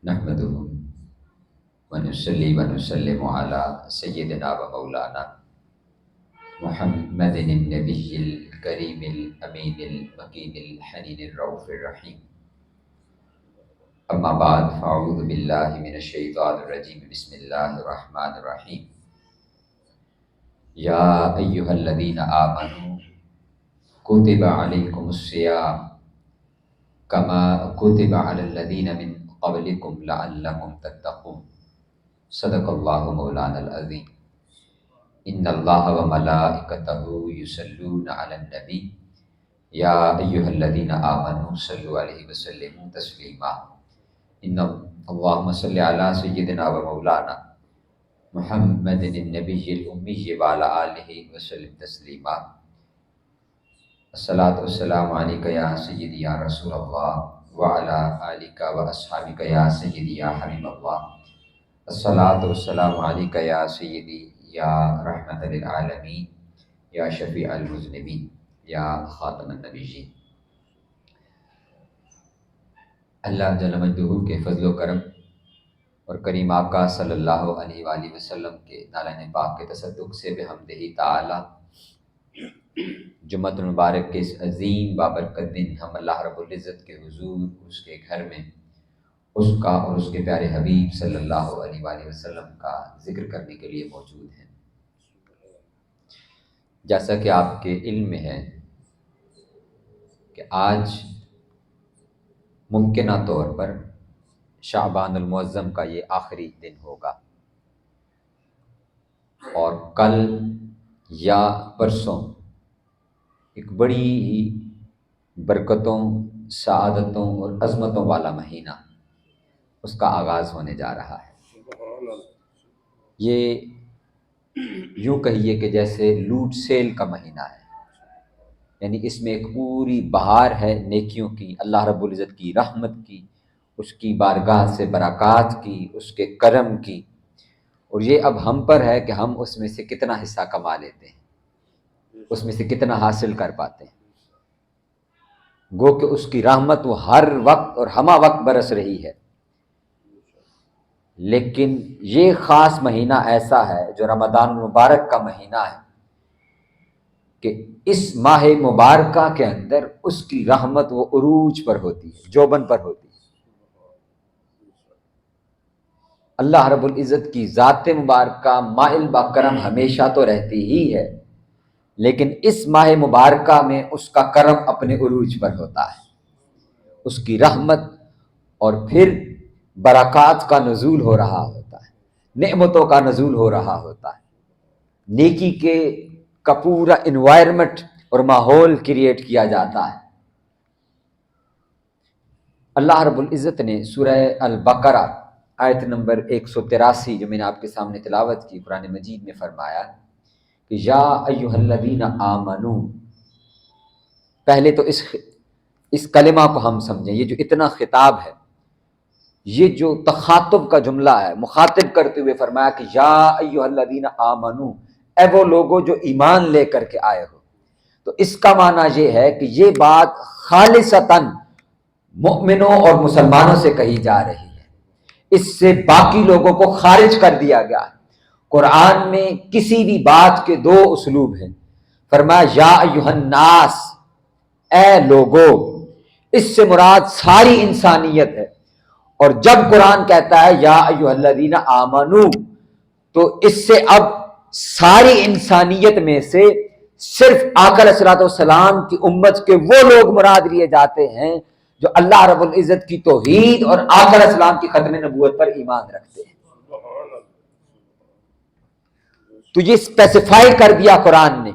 نحمده ونصلي ونسلم على سيدنا ومولانا محمد النبي الكريم الأمين المكين الحنين الرؤوف الرحيم. أما بعد فأعوذ بالله من الشيطان الرجيم. بسم الله الرحمن الرحيم. يا أيها الذين آمنوا كتب عليكم الصيام كما كتب على الذين من قبلكم لعلكم تتقون. صدق اللہ مولانا العظیم. ان اللہ وملائکتہ یصلون علی النبی یا ایھا الذین آمنوا صلوا علیہ وسلموا تسلیما. ان اللہم صل علی سیدنا و مولانا محمد النبی الامی وعلی آلہ وسلم تسلیما. الصلاۃ والسلام علیک یا سیدی یا رسول اللہ وعلی آلک واصحابک یا سیدی یا حبیب اللہ. الصلاۃ والسلام علیک یا سیدی یا رحمت للعالمین یا شفیع المذنبین یا خاتم النبیین. اللہ جل مجدہ کے فضل و کرم اور کریم آقا صلی اللہ علیہ وآلہ وسلم کے نالین پاک کے تصدق سے بحمدہ تعالی جمعۃ المبارک کے اس عظیم بابرکت دن ہم اللہ رب العزت کے حضور اس کے گھر میں اس کا اور اس کے پیارے حبیب صلی اللہ علیہ وآلہ وسلم کا ذکر کرنے کے لیے موجود ہیں. جیسا کہ آپ کے علم میں ہے کہ آج ممکنہ طور پر شعبان المعظم کا یہ آخری دن ہوگا اور کل یا پرسوں ایک بڑی ہی برکتوں، سعادتوں اور عظمتوں والا مہینہ اس کا آغاز ہونے جا رہا ہے. یہ یوں کہیے کہ جیسے لوٹ سیل کا مہینہ ہے، یعنی اس میں ایک پوری بہار ہے نیکیوں کی، اللہ رب العزت کی رحمت کی، اس کی بارگاہ سے برکات کی، اس کے کرم کی. اور یہ اب ہم پر ہے کہ ہم اس میں سے کتنا حصہ کما لیتے ہیں، اس میں سے کتنا حاصل کر پاتے ہیں. گو کہ اس کی رحمت وہ ہر وقت اور ہمہ وقت برس رہی ہے. لیکن یہ خاص مہینہ ایسا ہے جو رمضان المبارک کا مہینہ ہے کہ اس ماہ مبارکہ کے اندر اس کی رحمت وہ عروج پر ہوتی ہے، جوبن پر ہوتی ہے. اللہ رب العزت کی ذات مبارکہ مائل با کرم ہمیشہ تو رہتی ہی ہے، لیکن اس ماہ مبارکہ میں اس کا کرم اپنے عروج پر ہوتا ہے، اس کی رحمت اور پھر برکات کا نزول ہو رہا ہوتا ہے، نعمتوں کا نزول ہو رہا ہوتا ہے، نیکی کا پورا انوائرمنٹ اور ماحول کریٹ کیا جاتا ہے. اللہ رب العزت نے سورہ البقرہ آیت نمبر 183 جو میں نے آپ کے سامنے تلاوت کی قرآن مجید میں فرمایا کہ یا ایھا الذین آمنو. پہلے تو اس کلمہ کو ہم سمجھیں، یہ جو اتنا خطاب ہے، یہ جو تخاطب کا جملہ ہے، مخاطب کرتے ہوئے فرمایا کہ یا ایھا الذین آمنو، اے وہ لوگوں جو ایمان لے کر کے آئے ہو. تو اس کا معنی یہ ہے کہ یہ بات خالصتاً مؤمنوں اور مسلمانوں سے کہی جا رہی ہے، اس سے باقی لوگوں کو خارج کر دیا گیا ہے. قرآن میں کسی بھی بات کے دو اسلوب ہیں. فرمایا یا ایھا الناس، اے لوگو، اس سے مراد ساری انسانیت ہے. اور جب قرآن کہتا ہے یا ایھا الذین آمنو، تو اس سے اب ساری انسانیت میں سے صرف آقا علیہ الصلوۃ والسلام کی امت کے وہ لوگ مراد لیے جاتے ہیں جو اللہ رب العزت کی توحید اور آقا علیہ السلام کی ختم نبوت پر ایمان رکھتے ہیں. تو یہ اسپیسیفائی کر دیا قرآن نے.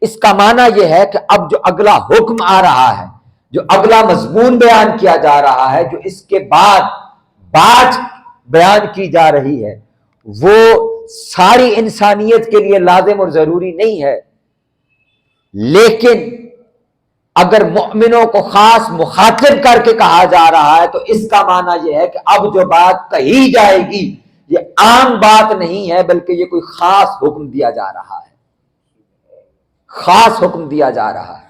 اس کا معنی یہ ہے کہ اب جو اگلا حکم آ رہا ہے، جو اگلا مضمون بیان کیا جا رہا ہے، جو اس کے بعد بات بیان کی جا رہی ہے، وہ ساری انسانیت کے لیے لازم اور ضروری نہیں ہے. لیکن اگر مؤمنوں کو خاص مخاطب کر کے کہا جا رہا ہے تو اس کا معنی یہ ہے کہ اب جو بات کہی جائے گی یہ عام بات نہیں ہے، بلکہ یہ کوئی خاص حکم دیا جا رہا ہے، خاص حکم دیا جا رہا ہے.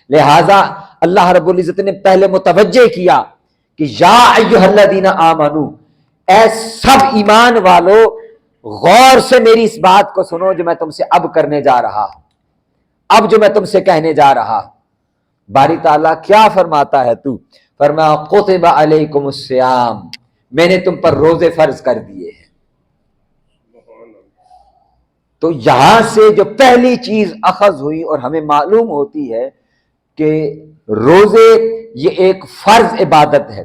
لہذا اللہ رب العزت نے پہلے متوجہ کیا کہ یا ایھا الذین آمنو، اے سب ایمان والو غور سے میری اس بات کو سنو جو میں تم سے اب کرنے جا رہا ہوں، اب جو میں تم سے کہنے جا رہا ہوں۔ باری تعالیٰ کیا فرماتا ہے تو؟ فرمایا کتب علیکم الصیام، میں نے تم پر روزے فرض کر دیے ہیں۔ تو یہاں سے جو پہلی چیز اخذ ہوئی اور ہمیں معلوم ہوتی ہے کہ روزے یہ ایک فرض عبادت ہے۔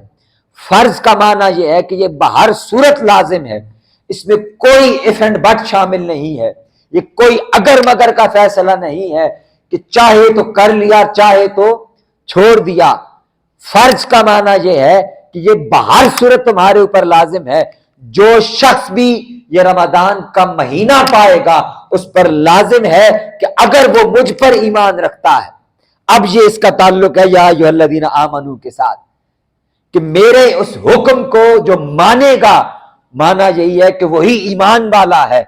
فرض کا معنی یہ ہے کہ یہ بہر صورت لازم ہے، اس میں کوئی اف اینڈ بٹ شامل نہیں ہے، یہ کوئی اگر مگر کا فیصلہ نہیں ہے کہ چاہے تو کر لیا چاہے تو چھوڑ دیا۔ فرض کا معنی یہ ہے کہ یہ بہر صورت تمہارے اوپر لازم ہے۔ جو شخص بھی یہ رمضان کا مہینہ پائے گا اس پر لازم ہے کہ اگر وہ مجھ پر ایمان رکھتا ہے، اب یہ اس کا تعلق ہے یا ایھا الذین آمنو کے ساتھ، کہ میرے اس حکم کو جو مانے گا، مانا یہی ہے کہ وہی ایمان والا ہے۔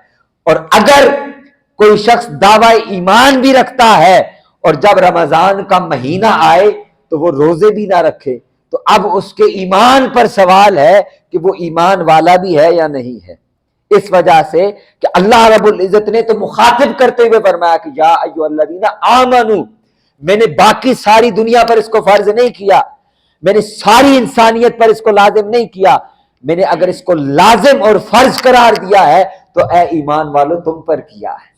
اور اگر کوئی شخص دعوی ایمان بھی رکھتا ہے اور جب رمضان کا مہینہ آئے تو وہ روزے بھی نہ رکھے، تو اب اس کے ایمان پر سوال ہے کہ وہ ایمان والا بھی ہے یا نہیں ہے۔ اس وجہ سے کہ اللہ رب العزت نے تو مخاطب کرتے ہوئے فرمایا کہ یا ایھا الذین آمنو، میں نے باقی ساری دنیا پر اس کو فرض نہیں کیا، میں نے ساری انسانیت پر اس کو لازم نہیں کیا، میں نے اگر اس کو لازم اور فرض قرار دیا ہے تو اے ایمان والو تم پر کیا ہے۔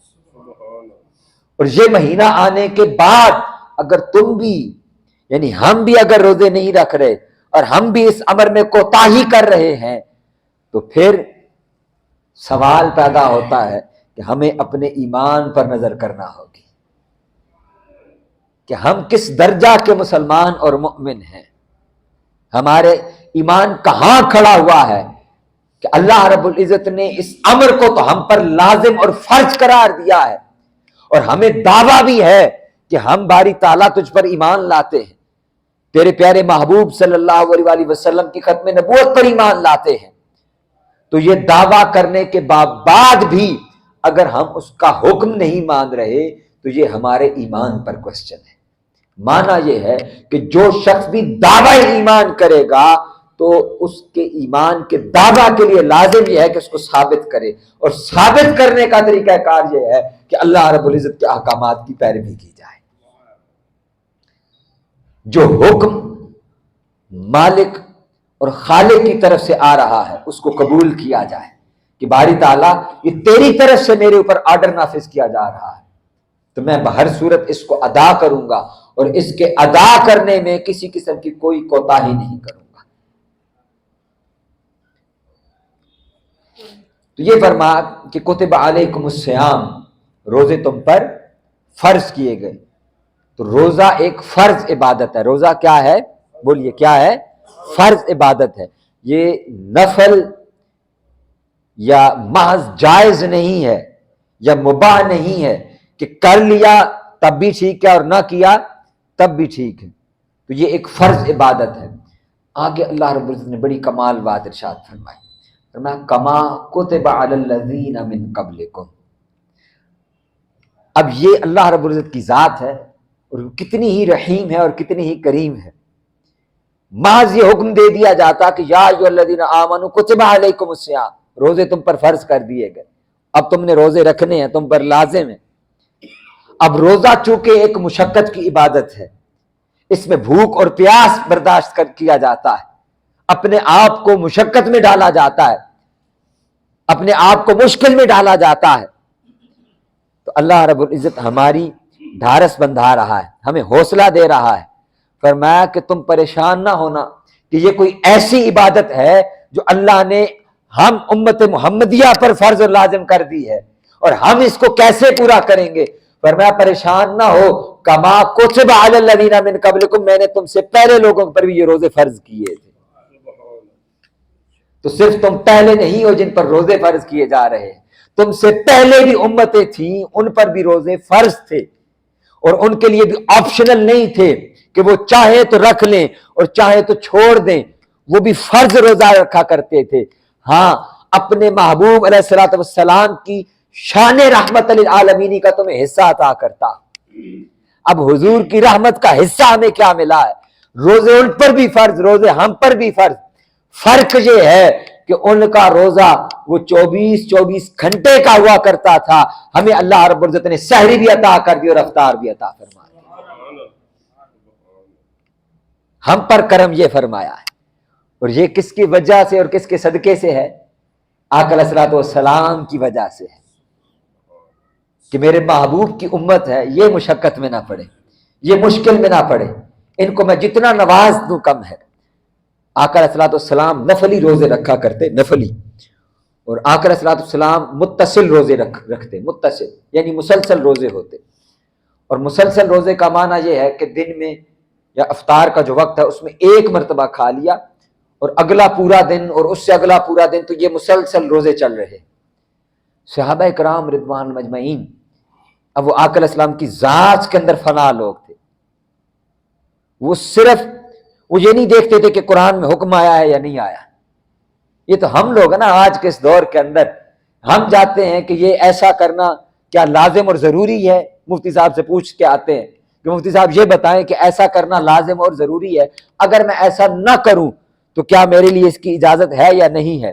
اور یہ مہینہ آنے کے بعد اگر تم بھی یعنی ہم بھی اگر روزے نہیں رکھ رہے اور ہم بھی اس امر میں کوتاہی کر رہے ہیں تو پھر سوال پیدا ہوتا ہے کہ ہمیں اپنے ایمان پر نظر کرنا ہوگی کہ ہم کس درجہ کے مسلمان اور مؤمن ہیں، ہمارے ایمان کہاں کھڑا ہوا ہے کہ اللہ رب العزت نے اس امر کو تو ہم پر لازم اور فرض قرار دیا ہے، اور ہمیں دعویٰ بھی ہے کہ ہم باری تعالیٰ تجھ پر ایمان لاتے ہیں، تیرے پیارے محبوب صلی اللہ علیہ وآلہ وسلم کی ختم نبوت پر ایمان لاتے ہیں۔ تو یہ دعویٰ کرنے کے بعد بھی اگر ہم اس کا حکم نہیں مان رہے تو یہ ہمارے ایمان پر کوسچن ہے۔ معنی یہ ہے کہ جو شخص بھی دعوی ایمان کرے گا تو اس کے ایمان کے دعویٰ کے لیے لازم یہ ہے کہ اس کو ثابت کرے، اور ثابت کرنے کا طریقہ کار یہ ہے کہ اللہ رب العزت کے احکامات کی پیروی کی جائے۔ جو حکم مالک اور خالق کی طرف سے آ رہا ہے اس کو قبول کیا جائے کہ باری تعالیٰ یہ تیری طرف سے میرے اوپر آرڈر نافذ کیا جا رہا ہے تو میں بہر صورت اس کو ادا کروں گا، اور اس کے ادا کرنے میں کسی قسم کی کوئی کوتاہی نہیں کروں گا۔ تو یہ فرمایا کہ کتب علیکم الصیام، روزے تم پر فرض کیے گئے۔ تو روزہ ایک فرض عبادت ہے۔ روزہ کیا ہے؟ بولیے کیا ہے؟ فرض عبادت ہے۔ یہ نفل یا محض جائز نہیں ہے یا مباح نہیں ہے کہ کر لیا تب بھی ٹھیک ہے اور نہ کیا تب بھی ٹھیک ہے۔ تو یہ ایک فرض عبادت ہے۔ آگے اللہ رب العزت نے بڑی کمال بات ارشاد فرمائی، فرمایا کما کتب علی الذین من قبلکم۔ اب یہ اللہ رب العزت کی ذات ہے اور کتنی ہی رحیم ہے اور کتنی ہی کریم ہے۔ محض یہ حکم دے دیا جاتا کہ یا ایھا الذین آمنوا کتب علیکم الصیام، روزے تم پر فرض کر دیے گئے، اب تم نے روزے رکھنے ہیں، تم پر لازم ہے۔ اب روزہ چونکہ ایک مشقت کی عبادت ہے، اس میں بھوک اور پیاس برداشت کیا جاتا ہے، اپنے آپ کو مشقت میں ڈالا جاتا ہے، اپنے آپ کو مشکل میں ڈالا جاتا ہے۔ تو اللہ رب العزت ہماری ڈھارس بندھا رہا ہے، ہمیں حوصلہ دے رہا ہے، فرمایا کہ تم پریشان نہ ہونا کہ یہ کوئی ایسی عبادت ہے جو اللہ نے ہم امت محمدیہ پر فرض اور لازم کر دی ہے اور ہم اس کو کیسے پورا کریں گے۔ فرمایا پریشان نہ ہو، کما کتب علی الذین من قبلکم، میں نے تم سے پہلے لوگوں پر بھی یہ روزے فرض کیے تھے۔ تو صرف تم پہلے نہیں ہو جن پر روزے فرض کیے جا رہے ہیں، تم سے پہلے بھی امتیں تھیں ان پر بھی روزے فرض تھے، اور ان کے لیے بھی آپشنل نہیں تھے کہ وہ چاہے تو رکھ لیں اور چاہے تو چھوڑ دیں، وہ بھی فرض روزہ رکھا کرتے تھے۔ ہاں، اپنے محبوب علیہ الصلوۃ والسلام کی شان رحمت للعالمین کا تمہیں حصہ عطا کرتا۔ اب حضور کی رحمت کا حصہ ہمیں کیا ملا ہے؟ روزے ان پر بھی فرض، روزے ہم پر بھی فرض. فرق یہ ہے کہ ان کا روزہ وہ 24 گھنٹے کا ہوا کرتا تھا، ہمیں اللہ رب العزت نے سحری بھی عطا کر دی اور افطار بھی عطا فرما دی. ہم پر کرم یہ فرمایا ہے. اور یہ کس کی وجہ سے اور کس کے صدقے سے ہے؟ آقا علیہ الصلوۃ والسلام کی وجہ سے ہے کہ میرے محبوب کی امت ہے، یہ مشقت میں نہ پڑے، یہ مشکل میں نہ پڑے، ان کو میں جتنا نواز دوں کم ہے. آقا علیہ الصلوۃ والسلام نفلی روزے رکھا کرتے، نفلی. اور آقا علیہ الصلوۃ والسلام متصل روزے رکھتے، متصل یعنی مسلسل روزے ہوتے. اور مسلسل روزے کا معنی یہ ہے کہ دن میں یا افطار کا جو وقت ہے اس میں ایک مرتبہ کھا لیا اور اگلا پورا دن اور اس سے اگلا پورا دن، تو یہ مسلسل روزے چل رہے. صحابہ کرام رضوان مجمعین اب وہ آقا علیہ السلام کی ذات کے اندر فنا لوگ تھے. وہ صرف وہ یہ نہیں دیکھتے تھے کہ قرآن میں حکم آیا ہے یا نہیں آیا. یہ تو ہم لوگ ہیں نا آج کے اس دور کے اندر، ہم جاتے ہیں کہ یہ ایسا کرنا کیا لازم اور ضروری ہے. مفتی صاحب سے پوچھ کے آتے ہیں کہ مفتی صاحب یہ بتائیں کہ ایسا کرنا لازم اور ضروری ہے، اگر میں ایسا نہ کروں تو کیا میرے لیے اس کی اجازت ہے یا نہیں ہے.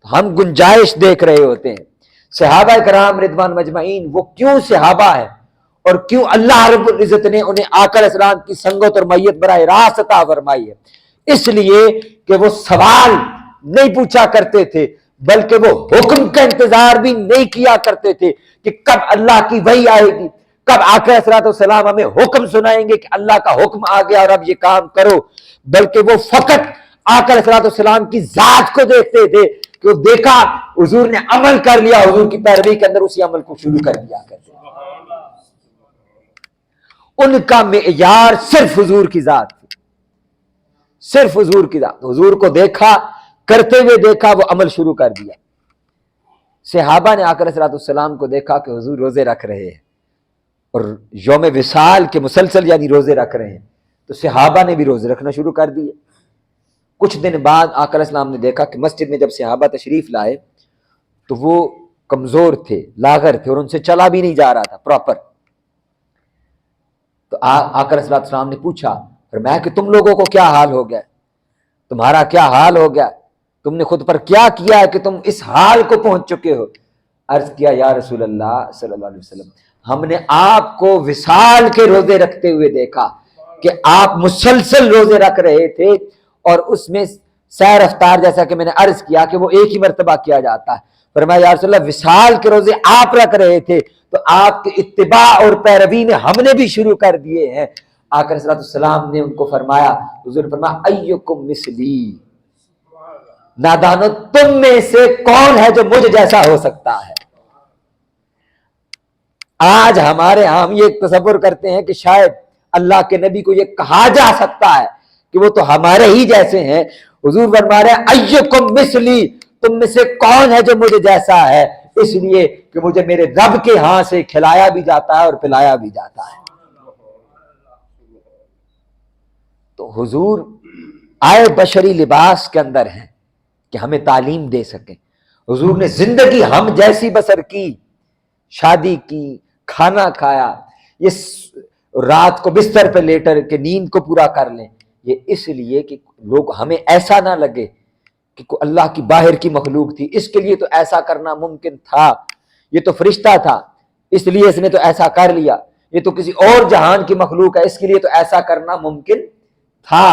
ہم گنجائش دیکھ رہے ہوتے ہیں. صحابہ کرام رضوان مجمعین وہ کیوں صحابہ ہیں اور کیوں اللہ رب العزت نے انہیں آقا علیہ السلام کی سنگت اور میت براہ راست عطا فرمائی ہے؟ اس لیے کہ وہ سوال نہیں پوچھا کرتے تھے، بلکہ وہ حکم کا انتظار بھی نہیں کیا کرتے تھے کہ کب اللہ کی وحی آئے گی، کب آقا علیہ السلام ہمیں حکم سنائیں گے کہ اللہ کا حکم آ گیا اور اب یہ کام کرو. بلکہ وہ فقط آقا علیہ السلام کی ذات کو دیکھتے تھے کہ وہ دیکھا حضور نے عمل کر لیا، حضور کی پیروی کے اندر اسی عمل کو شروع کر دیا کرتے. ان کا معیار صرف حضور کی ذات تھی، صرف حضور کی ذات. حضور کو دیکھا، کرتے ہوئے دیکھا، وہ عمل شروع کر دیا. صحابہ نے آقا علیہ السلام کو دیکھا کہ حضور روزے رکھ رہے ہیں اور یوم وصال کے مسلسل یعنی روزے رکھ رہے ہیں، تو صحابہ نے بھی روزے رکھنا شروع کر دیے. کچھ دن بعد آقا علیہ السلام نے دیکھا کہ مسجد میں جب صحابہ تشریف لائے تو وہ کمزور تھے، لاغر تھے اور ان سے چلا بھی نہیں جا رہا تھا پراپر. تو آقا علیہ السلام نے پوچھا، فرمایا کہ تم لوگوں کو کیا حال ہو گیا، تمہارا کیا حال ہو گیا، تم نے خود پر کیا کیا ہے کہ تم اس حال کو پہنچ چکے ہو؟ عرض کیا یا رسول اللہ صلی اللہ علیہ وسلم، ہم نے آپ کو وصال کے روزے رکھتے ہوئے دیکھا کہ آپ مسلسل روزے رکھ رہے تھے اور اس میں سیر افطار جیسا کہ میں نے عرض کیا کہ وہ ایک ہی مرتبہ کیا جاتا ہے. فرمایا یا رسول اللہ وصال کے روزے آپ رکھ رہے تھے تو آپ کے اتباع اور پیروی میں ہم نے بھی شروع کر دیے ہیں. آقا صلی اللہ علیہ وسلم نے ان کو فرمایا، حضور فرمایا ایکم مثلی، نادانو تم میں سے کون ہے جو مجھ جیسا ہو سکتا ہے. آج ہمارے ہم یہ تصور کرتے ہیں کہ شاید اللہ کے نبی کو یہ کہا جا سکتا ہے کہ وہ تو ہمارے ہی جیسے ہیں. حضور فرما رہے ہیں ایکم مثلی، تم میں سے کون ہے جو مجھے جیسا ہے، اس لیے کہ مجھے میرے رب کے ہاں سے کھلایا بھی جاتا ہے اور پلایا بھی جاتا ہے. تو حضور آئے بشری لباس کے اندر ہیں کہ ہمیں تعلیم دے سکیں. حضور نے زندگی ہم جیسی بسر کی، شادی کی، کھانا کھایا، یہ رات کو بستر پہ لیٹر کے نیند کو پورا کر لیں، یہ اس لیے کہ لوگ ہمیں ایسا نہ لگے کہ کوئی اللہ کی باہر کی مخلوق تھی. اس کے لیے تو ایسا کرنا ممکن تھا، یہ تو فرشتہ تھا اس لیے اس نے تو ایسا کر لیا، یہ تو کسی اور جہان کی مخلوق ہے اس کے لیے تو ایسا کرنا ممکن تھا.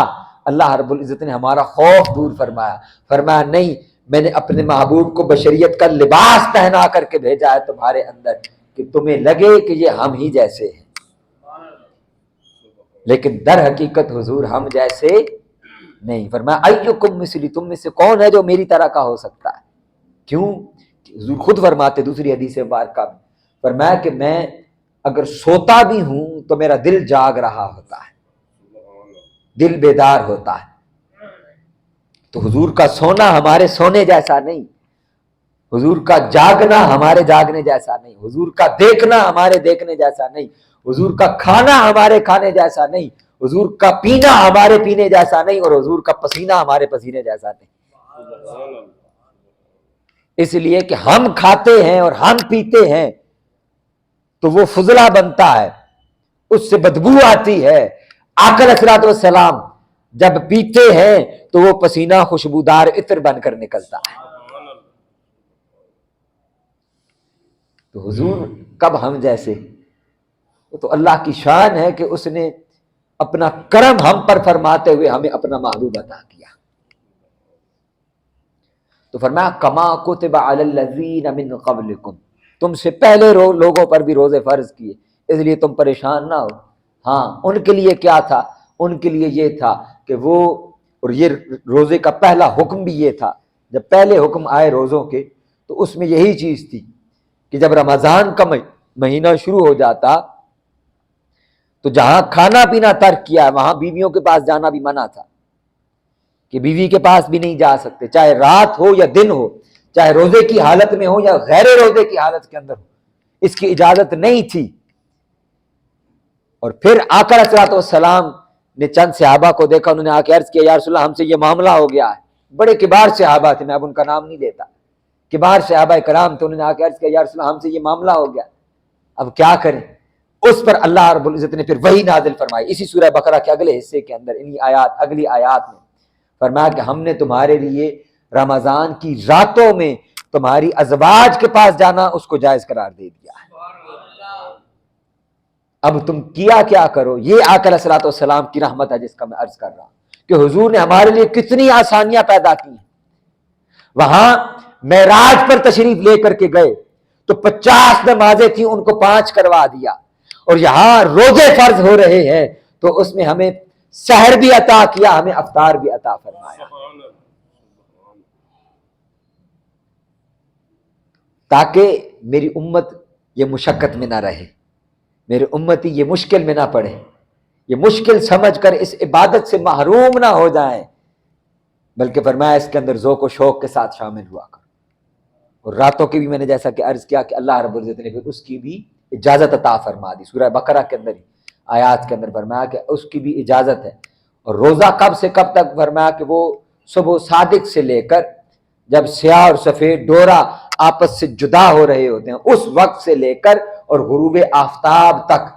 اللہ رب العزت نے ہمارا خوف دور فرمایا، فرمایا نہیں، میں نے اپنے محبوب کو بشریت کا لباس پہنا کر کے بھیجا ہے تمہارے اندر کہ تمہیں لگے کہ یہ ہم ہی جیسے ہیں، لیکن در حقیقت حضور ہم جیسے نہیں. فرمایا ایکم مثلی، تم میں سے کون ہے جو میری طرح کا ہو سکتا ہے. کیوں؟ حضور خود فرماتے دوسری حدیث مبارکہ میں، فرمایا کہ میں اگر سوتا بھی ہوں تو میرا دل جاگ رہا ہوتا ہے، دل بیدار ہوتا ہے. تو حضور کا سونا ہمارے سونے جیسا نہیں، حضور کا جاگنا ہمارے جاگنے جیسا نہیں، حضور کا دیکھنا ہمارے دیکھنے جیسا نہیں، حضور کا کھانا ہمارے کھانے جیسا نہیں، حضور کا پینا ہمارے پینے جیسا نہیں، اور حضور کا پسینہ ہمارے پسینے جیسا نہیں. اس لیے کہ ہم کھاتے ہیں اور ہم پیتے ہیں تو وہ فضلہ بنتا ہے، اس سے بدبو آتی ہے. آقا علیہ الصلوۃ والسلام جب پیتے ہیں تو وہ پسینہ خوشبودار عطر بن کر نکلتا ہے. تو حضور کب ہم جیسے، وہ تو اللہ کی شان ہے کہ اس نے اپنا کرم ہم پر فرماتے ہوئے ہمیں اپنا محبوب عطا کیا. تو فرمایا کما کتب علی الذین من قبلکم، تم سے پہلے لوگوں پر بھی روزے فرض کیے، اس لیے تم پریشان نہ ہو. ہاں ان کے لیے کیا تھا؟ ان کے لیے یہ تھا کہ وہ، اور یہ روزے کا پہلا حکم بھی یہ تھا، جب پہلے حکم آئے روزوں کے تو اس میں یہی چیز تھی کہ جب رمضان کا مہینہ شروع ہو جاتا تو جہاں کھانا پینا ترک کیا ہے وہاں بیویوں کے پاس جانا بھی منع تھا، کہ بیوی کے پاس بھی نہیں جا سکتے، چاہے رات ہو یا دن ہو، چاہے روزے کی حالت میں ہو یا غیر روزے کی حالت کے اندر ہو، اس کی اجازت نہیں تھی. اور پھر آقا علیہ الصلوۃ والسلام نے چند صحابہ کو دیکھا، انہوں نے آ کے عرض کیا یا رسول اللہ ہم سے یہ معاملہ ہو گیا ہے. بڑے کبار صحابہ تھے، میں اب ان کا نام نہیں لیتا، کبار صحابہ کرام تھے. انہوں نے آ کے عرض کیا یا رسول اللہ ہم سے یہ معاملہ ہو گیا، اب کیا کریں؟ اس پر اللہ رب العزت نے پھر وہی نازل فرمائی اسی سورہ بقرہ کے اگلے حصے کے اندر، انہی آیات، اگلی آیات میں فرمایا کہ ہم نے تمہارے لیے رمضان کی راتوں میں تمہاری ازواج کے پاس جانا اس کو جائز قرار دے دیا ہے. اب تم کیا کرو. یہ آقا علیہ الصلوۃ والسلام کی رحمت ہے جس کا میں عرض کر رہا ہوں کہ حضور نے ہمارے لیے کتنی آسانیاں پیدا کی ہیں. وہاں معراج پر تشریف لے کر کے گئے تو 50 نمازیں تھیں، ان کو 5 کروا دیا. اور یہاں روزے فرض ہو رہے ہیں تو اس میں ہمیں سحر بھی عطا کیا، ہمیں افطار بھی عطا فرمایا، تاکہ میری امت یہ مشقت میں نہ رہے، میری امتی یہ مشکل میں نہ پڑے، یہ مشکل سمجھ کر اس عبادت سے محروم نہ ہو جائیں، بلکہ فرمایا اس کے اندر ذوق و شوق کے ساتھ شامل ہوا کرو. اور راتوں کی بھی میں نے جیسا کہ عرض کیا کہ اللہ رب العزت نے پھر اس کی بھی اجازت عطا فرما دی. سورہ بقرہ کے اندر ہی آیات کے اندر فرمایا کہ اس کی بھی اجازت ہے. اور روزہ کب سے کب تک؟ فرمایا کہ وہ صبح صادق سے لے کر جب سیاہ اور سفید ڈورا آپس سے جدا ہو رہے ہوتے ہیں اس وقت سے لے کر اور غروب آفتاب تک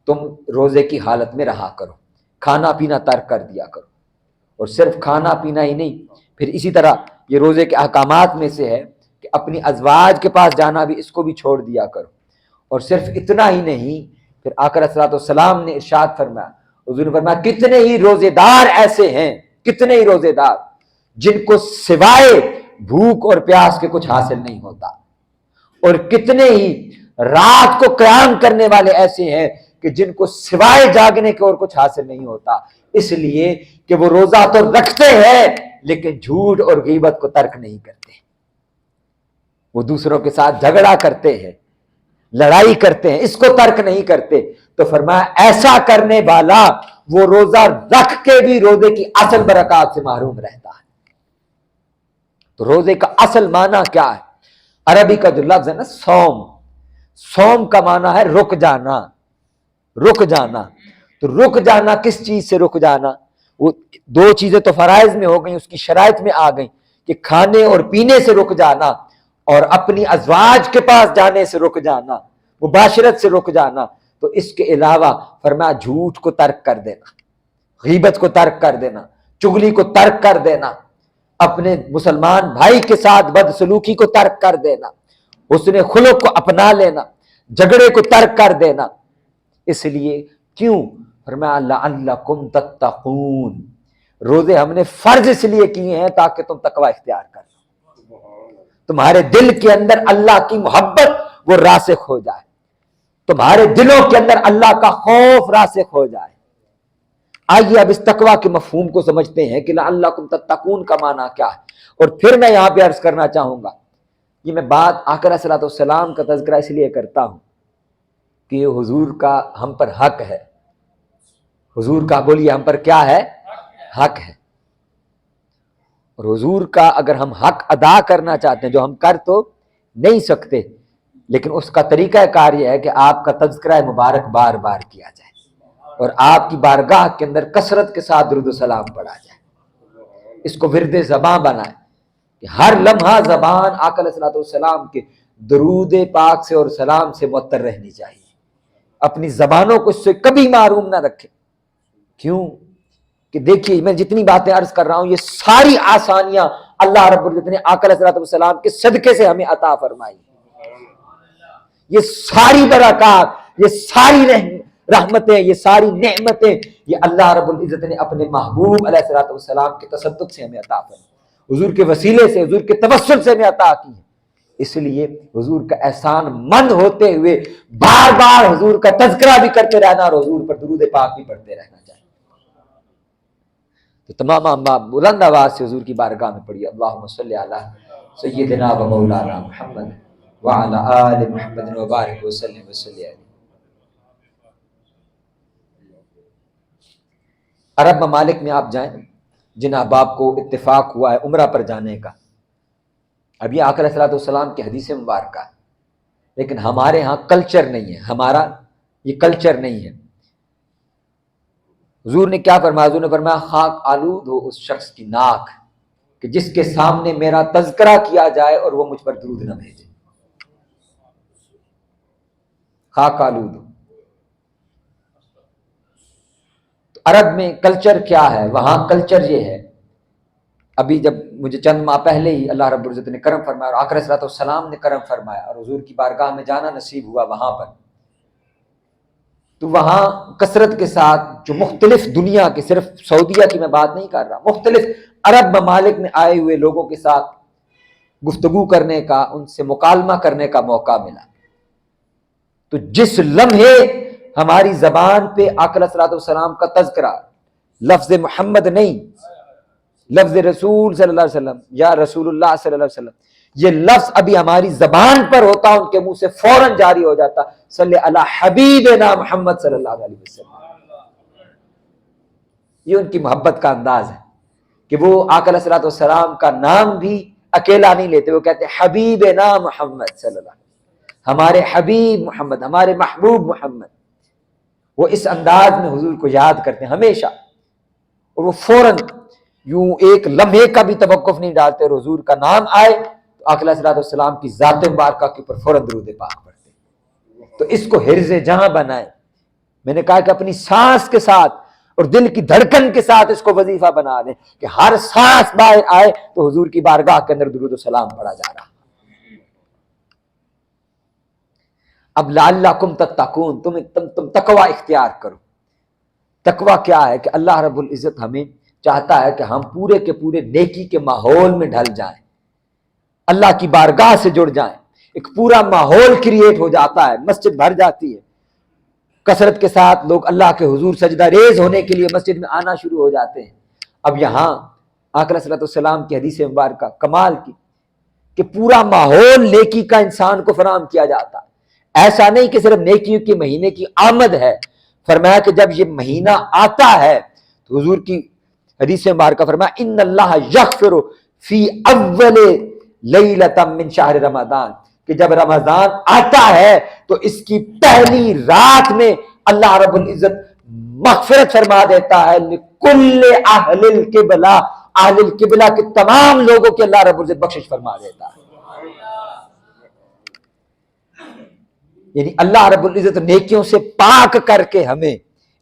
تم روزے کی حالت میں رہا کرو، کھانا پینا ترک کر دیا کرو. اور صرف کھانا پینا ہی نہیں، پھر اسی طرح یہ روزے کے احکامات میں سے ہے کہ اپنی ازواج کے پاس جانا بھی اس کو بھی چھوڑ دیا کرو. اور صرف اتنا ہی نہیں، پھر آقا علیہ الصلوۃ والسلام نے ارشاد فرمایا، حضور نے فرمایا کتنے ہی روزے دار ایسے ہیں، کتنے ہی روزے دار جن کو سوائے بھوک اور پیاس کے کچھ حاصل نہیں ہوتا، اور کتنے ہی رات کو قیام کرنے والے ایسے ہیں کہ جن کو سوائے جاگنے کے اور کچھ حاصل نہیں ہوتا، اس لیے کہ وہ روزہ تو رکھتے ہیں لیکن جھوٹ اور غیبت کو ترک نہیں کرتے، وہ دوسروں کے ساتھ جھگڑا کرتے ہیں، لڑائی کرتے ہیں، اس کو ترک نہیں کرتے. تو فرمایا ایسا کرنے والا وہ روزہ رکھ کے بھی روزے کی اصل برکات سے محروم رہتا ہے. تو روزے کا اصل معنی کیا ہے؟ عربی کا جو لفظ ہے نا سوم کا معنی ہے رک جانا، رک جانا. تو رک جانا کس چیز سے رک جانا؟ وہ 2 چیزیں تو فرائض میں ہو گئیں، اس کی شرائط میں آ گئیں کہ کھانے اور پینے سے رک جانا اور اپنی ازواج کے پاس جانے سے رک جانا، مباشرت سے رک جانا. تو اس کے علاوہ فرمایا جھوٹ کو ترک کر دینا، غیبت کو ترک کر دینا، چغلی کو ترک کر دینا، اپنے مسلمان بھائی کے ساتھ بدسلوکی کو ترک کر دینا، حسن خلق کو اپنا لینا، جھگڑے کو ترک کر دینا. اس لیے کیوں؟ فرمایا لعلکم تتقون، روزے ہم نے فرض اس لیے کیے ہیں تاکہ تم تقوی اختیار کر لو، تمہارے دل کے اندر اللہ کی محبت وہ راسخ ہو جائے، تمہارے دلوں کے اندر اللہ کا خوف راسخ ہو جائے. آئیے اب اس تقوی کے مفہوم کو سمجھتے ہیں کہ لعلکم تتقون کا معنی کیا ہے. اور پھر میں یہاں پہ عرض کرنا چاہوں گا، یہ میں بات آقا علیہ الصلوۃ والسلام کا تذکرہ اس لیے کرتا ہوں کہ یہ حضور کا ہم پر حق ہے. حضور کا بولیے ہم پر کیا ہے؟ حق ہے. اور حضور کا اگر ہم حق ادا کرنا چاہتے ہیں، جو ہم کر تو نہیں سکتے، لیکن اس کا طریقہ کار یہ ہے کہ آپ کا تذکرہ مبارک بار بار کیا جائے اور آپ کی بارگاہ کے اندر کثرت کے ساتھ درود و سلام پڑھا جائے. اس کو ورد زبان بنائے کہ ہر لمحہ زبان آقا علیہ الصلوۃ والسلام کے درود پاک سے اور سلام سے معطر رہنی چاہیے. اپنی زبانوں کو اس سے کبھی معروم نہ رکھے. کیوں کہ دیکھیے میں جتنی باتیں عرض کر رہا ہوں یہ ساری آسانیاں اللہ رب العزت نے آقا علیہ الصلوۃ والسلام کے صدقے سے ہمیں عطا فرمائی. یہ ساری برکات، یہ ساری رحمتیں، یہ ساری نعمتیں یہ اللہ رب العزت نے اپنے محبوب علیہ الصلوۃ والسلام کے تصدق سے ہمیں عطا فرمائی، حضور کے وسیلے سے، حضور کے توسل سے ہمیں عطا کی ہے. اس لیے حضور کا احسان مند ہوتے ہوئے بار بار حضور کا تذکرہ بھی کرتے رہنا اور حضور پر درود پاک بھی پڑھتے رہنا چاہیے. تو تمام بلند آواز سے حضور کی بارگاہ میں پڑھیے اللہم صلی علی سیدنا و مولانا محمد وعلی آل محمد وبارک وسلم وسلم. عرب ممالک میں آپ جائیں، جن احباب کو اتفاق ہوا ہے عمرہ پر جانے کا، اب یہ آقا علیہ الصلوۃ والسلام کی حدیث مبارکہ ہے، لیکن ہمارے ہاں کلچر نہیں ہے، ہمارا یہ کلچر نہیں ہے. حضور نے کیا فرمایا؟ حضور نے فرمایا خاک آلود ہو اس شخص کی ناک کہ جس کے سامنے میرا تذکرہ کیا جائے اور وہ مجھ پر درود نہ بھیجے. خاک آلود ہو. تو عرب میں کلچر کیا ہے؟ وہاں کلچر یہ ہے، ابھی جب مجھے چند ماہ پہلے ہی اللہ رب العزت نے کرم فرمایا اور آقا علیہ الصلوۃ والسلام نے کرم فرمایا اور حضور کی بارگاہ میں جانا نصیب ہوا وہاں پر، تو وہاں کثرت کے ساتھ جو مختلف دنیا کے، صرف سعودیہ کی میں بات نہیں کر رہا، مختلف عرب ممالک میں آئے ہوئے لوگوں کے ساتھ گفتگو کرنے کا، ان سے مکالمہ کرنے کا موقع ملا. تو جس لمحے ہماری زبان پہ آقا علیہ الصلوۃ والسلام کا تذکرہ، لفظ محمد نہیں، لفظ رسول صلی اللہ علیہ وسلم یا رسول اللہ صلی اللہ علیہ وسلم، یہ لفظ ابھی ہماری زبان پر ہوتا، ان کے منہ سے فوراً جاری ہو جاتا صلی علی حبیبنا محمد صلی اللہ علیہ وسلم. یہ ان کی محبت کا انداز ہے کہ وہ آقا علیہ الصلوۃ والسلام کا نام بھی اکیلا نہیں لیتے، وہ کہتے ہیں حبیبنا محمد صلی اللہ علیہ وسلم، ہمارے حبیب محمد، ہمارے محبوب محمد. وہ اس انداز میں حضور کو یاد کرتے ہیں ہمیشہ، اور وہ فوراً یوں ایک لمحے کا بھی توقف نہیں ڈالتے، اور حضور کا نام آئے تو آقا علیہ الصلوۃ والسلام کی ذات مبارکہ کے اوپر فوراً درود پاک پڑھتے. تو اس کو حرز جہاں بنائیں. میں نے کہا کہ اپنی سانس کے ساتھ اور دل کی دھڑکن کے ساتھ اس کو وظیفہ بنا لیں کہ ہر سانس باہر آئے تو حضور کی بارگاہ کے اندر درود و سلام پڑھا جا رہا. اب لعلکم تتقون، تم تقوی اختیار کرو. تقوی کیا ہے؟ کہ اللہ رب العزت ہمیں چاہتا ہے کہ ہم پورے کے پورے نیکی کے ماحول میں ڈھل جائیں، اللہ کی بارگاہ سے جڑ جائیں. ایک پورا ماحول کریٹ ہو جاتا ہے، مسجد بھر جاتی ہے، کثرت کے ساتھ لوگ اللہ کے حضور سجدہ ریز ہونے کے لیے مسجد میں آنا شروع ہو جاتے ہیں. اب یہاں آقا علیہ الصلوۃ والسلام کی حدیث مبارکہ کمال کی کہ پورا ماحول نیکی کا انسان کو فراہم کیا جاتا ہے. ایسا نہیں کہ صرف نیکیوں کے مہینے کی آمد ہے، فرمایا کہ جب یہ مہینہ آتا ہے تو حضور کی حدیث مبارکہ فرمایا ان اللہ یغفر فی اول لیلۃ من شہر رمضان، کہ جب رمضان آتا ہے تو اس کی پہلی رات میں اللہ رب العزت مغفرت فرما دیتا ہے لکل اہل القبلہ، اہل القبلہ کے تمام لوگوں کے اللہ رب العزت بخشش فرما دیتا ہے. یعنی اللہ رب العزت نیکیوں سے پاک کر کے ہمیں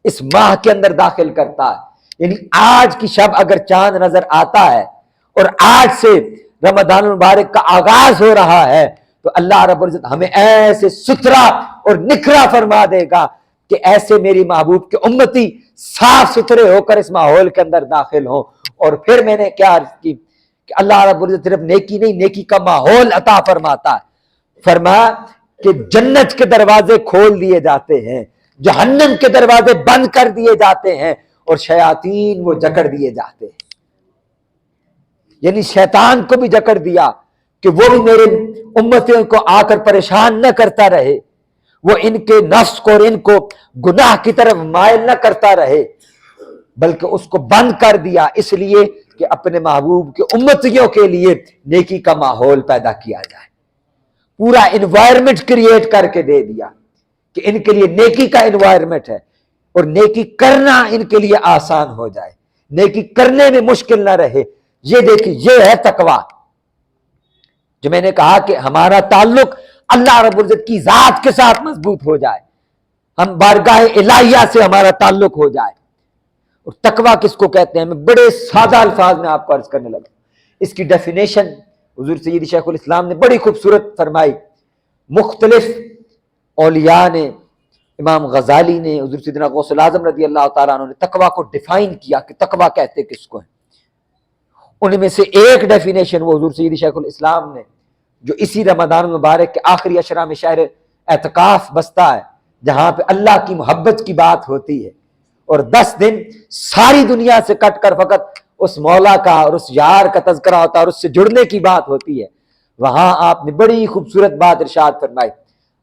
اس ماہ کے اندر داخل کرتا ہے. یعنی آج کی شب اگر چاند نظر آتا ہے اور آج سے رمضان المبارک کا آغاز ہو رہا ہے تو اللہ رب العزت ہمیں ایسے ستھرا اور نکھرا فرما دے گا کہ ایسے میری محبوب کے امتی صاف ستھرے ہو کر اس ماحول کے اندر داخل ہوں. اور پھر میں نے کیا عرض کی کہ اللہ رب العزت صرف نیکی نہیں، نیکی کا ماحول عطا فرماتا ہے. فرمایا کہ جنت کے دروازے کھول دیے جاتے ہیں، جہنم کے دروازے بند کر دیے جاتے ہیں، اور شیاطین وہ جکڑ دیے جاتے ہیں. یعنی شیطان کو بھی جکڑ دیا کہ وہ بھی میرے امتیوں کو آ کر پریشان نہ کرتا رہے، وہ ان کے نفس کو اور ان کو گناہ کی طرف مائل نہ کرتا رہے، بلکہ اس کو بند کر دیا اس لیے کہ اپنے محبوب کے امتیوں کے لیے نیکی کا ماحول پیدا کیا جائے. پورا انوائرمنٹ کریٹ کر کے دے دیا کہ ان کے لیے نیکی کا انوائرمنٹ ہے اور نیکی کرنا ان کے لیے آسان ہو جائے، نیکی کرنے میں مشکل نہ رہے. یہ دیکھیں، یہ ہے تقوی. جو میں نے کہا کہ ہمارا تعلق اللہ رب العزت کی ذات کے ساتھ مضبوط ہو جائے، ہم بارگاہ الہیہ سے ہمارا تعلق ہو جائے. اور تقوی کس کو کہتے ہیں؟ میں بڑے سادہ الفاظ میں آپ کو عرض کرنے لگا. اس کی ڈیفینیشن حضور سید شیخ الاسلام نے بڑی خوبصورت فرمائی. مختلف اولیاء نے، امام غزالی نے، حضور سیدنا غوث الاعظم رضی اللہ تعالیٰ عنہ نے تقوی کو ڈیفائن کیا کہ تقوی کہتے کس کو ہیں. ان میں سے ایک ڈیفینیشن وہ حضور سید شیخ الاسلام نے، جو اسی رمضان المبارک کے آخری اشرا میں شہر اعتکاف بستا ہے، جہاں پہ اللہ کی محبت کی بات ہوتی ہے، اور 10 دن ساری دنیا سے کٹ کر فقط اس مولا کا اور اس یار کا تذکرہ ہوتا ہے اور اس سے جڑنے کی بات ہوتی ہے. وہاں آپ نے بڑی خوبصورت بات ارشاد فرمائی.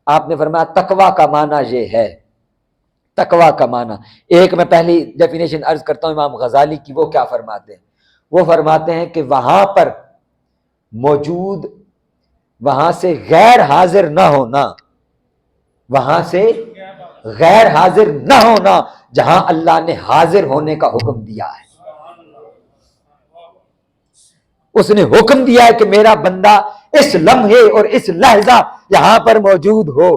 آپ نے فرمایا تقوی کا معنی یہ ہے. تقوی کا معنی ایک میں پہلی ڈیفینیشن عرض کرتا ہوں امام غزالی کی. وہ کیا فرماتے ہیں؟ وہ فرماتے ہیں کہ وہاں پر موجود، وہاں سے غیر حاضر نہ ہونا، وہاں سے غیر حاضر نہ ہونا جہاں اللہ نے حاضر ہونے کا حکم دیا ہے. اس نے حکم دیا ہے کہ میرا بندہ اس لمحے اور اس لحظہ یہاں پر موجود ہو.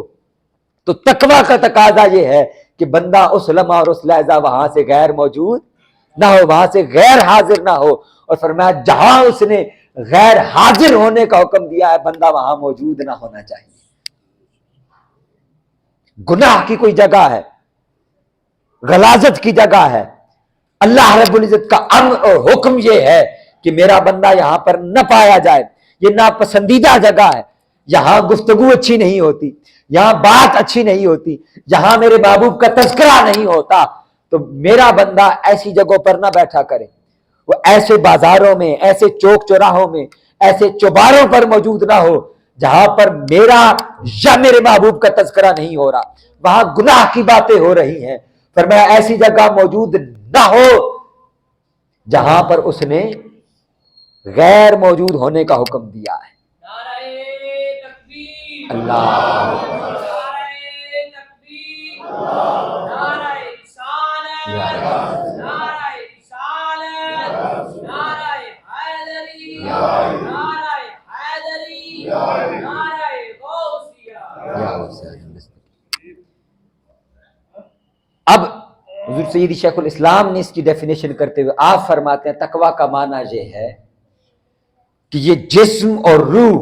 تو تقوی کا تقاضا یہ ہے کہ بندہ اس لمحہ اور اس لحظہ وہاں سے غیر موجود نہ ہو، وہاں سے غیر حاضر نہ ہو. اور فرمایا جہاں اس نے غیر حاضر ہونے کا حکم دیا ہے بندہ وہاں موجود نہ ہونا چاہیے. گناہ کی کوئی جگہ ہے، غلاظت کی جگہ ہے، اللہ رب العزت کا امر اور حکم یہ ہے کہ میرا بندہ یہاں پر نہ پایا جائے. یہ ناپسندیدہ جگہ ہے، یہاں گفتگو اچھی نہیں ہوتی، یہاں بات اچھی نہیں ہوتی، یہاں میرے محبوب کا تذکرہ نہیں ہوتا. تو میرا بندہ ایسی جگہوں پر نہ بیٹھا کرے. وہ ایسے بازاروں میں، ایسے چوک چوراہوں میں، ایسے چوباروں پر موجود نہ ہو جہاں پر میرا یا میرے محبوب کا تذکرہ نہیں ہو رہا، وہاں گناہ کی باتیں ہو رہی ہیں. فرمایا ایسی جگہ موجود نہ ہو جہاں پر اس نے غیر موجود ہونے کا حکم دیا ہے. اللہ اب حضور سید شیخ الاسلام نے اس کی ڈیفینیشن کرتے ہوئے آپ فرماتے ہیں تقوی کا معنی یہ ہے کہ یہ جسم اور روح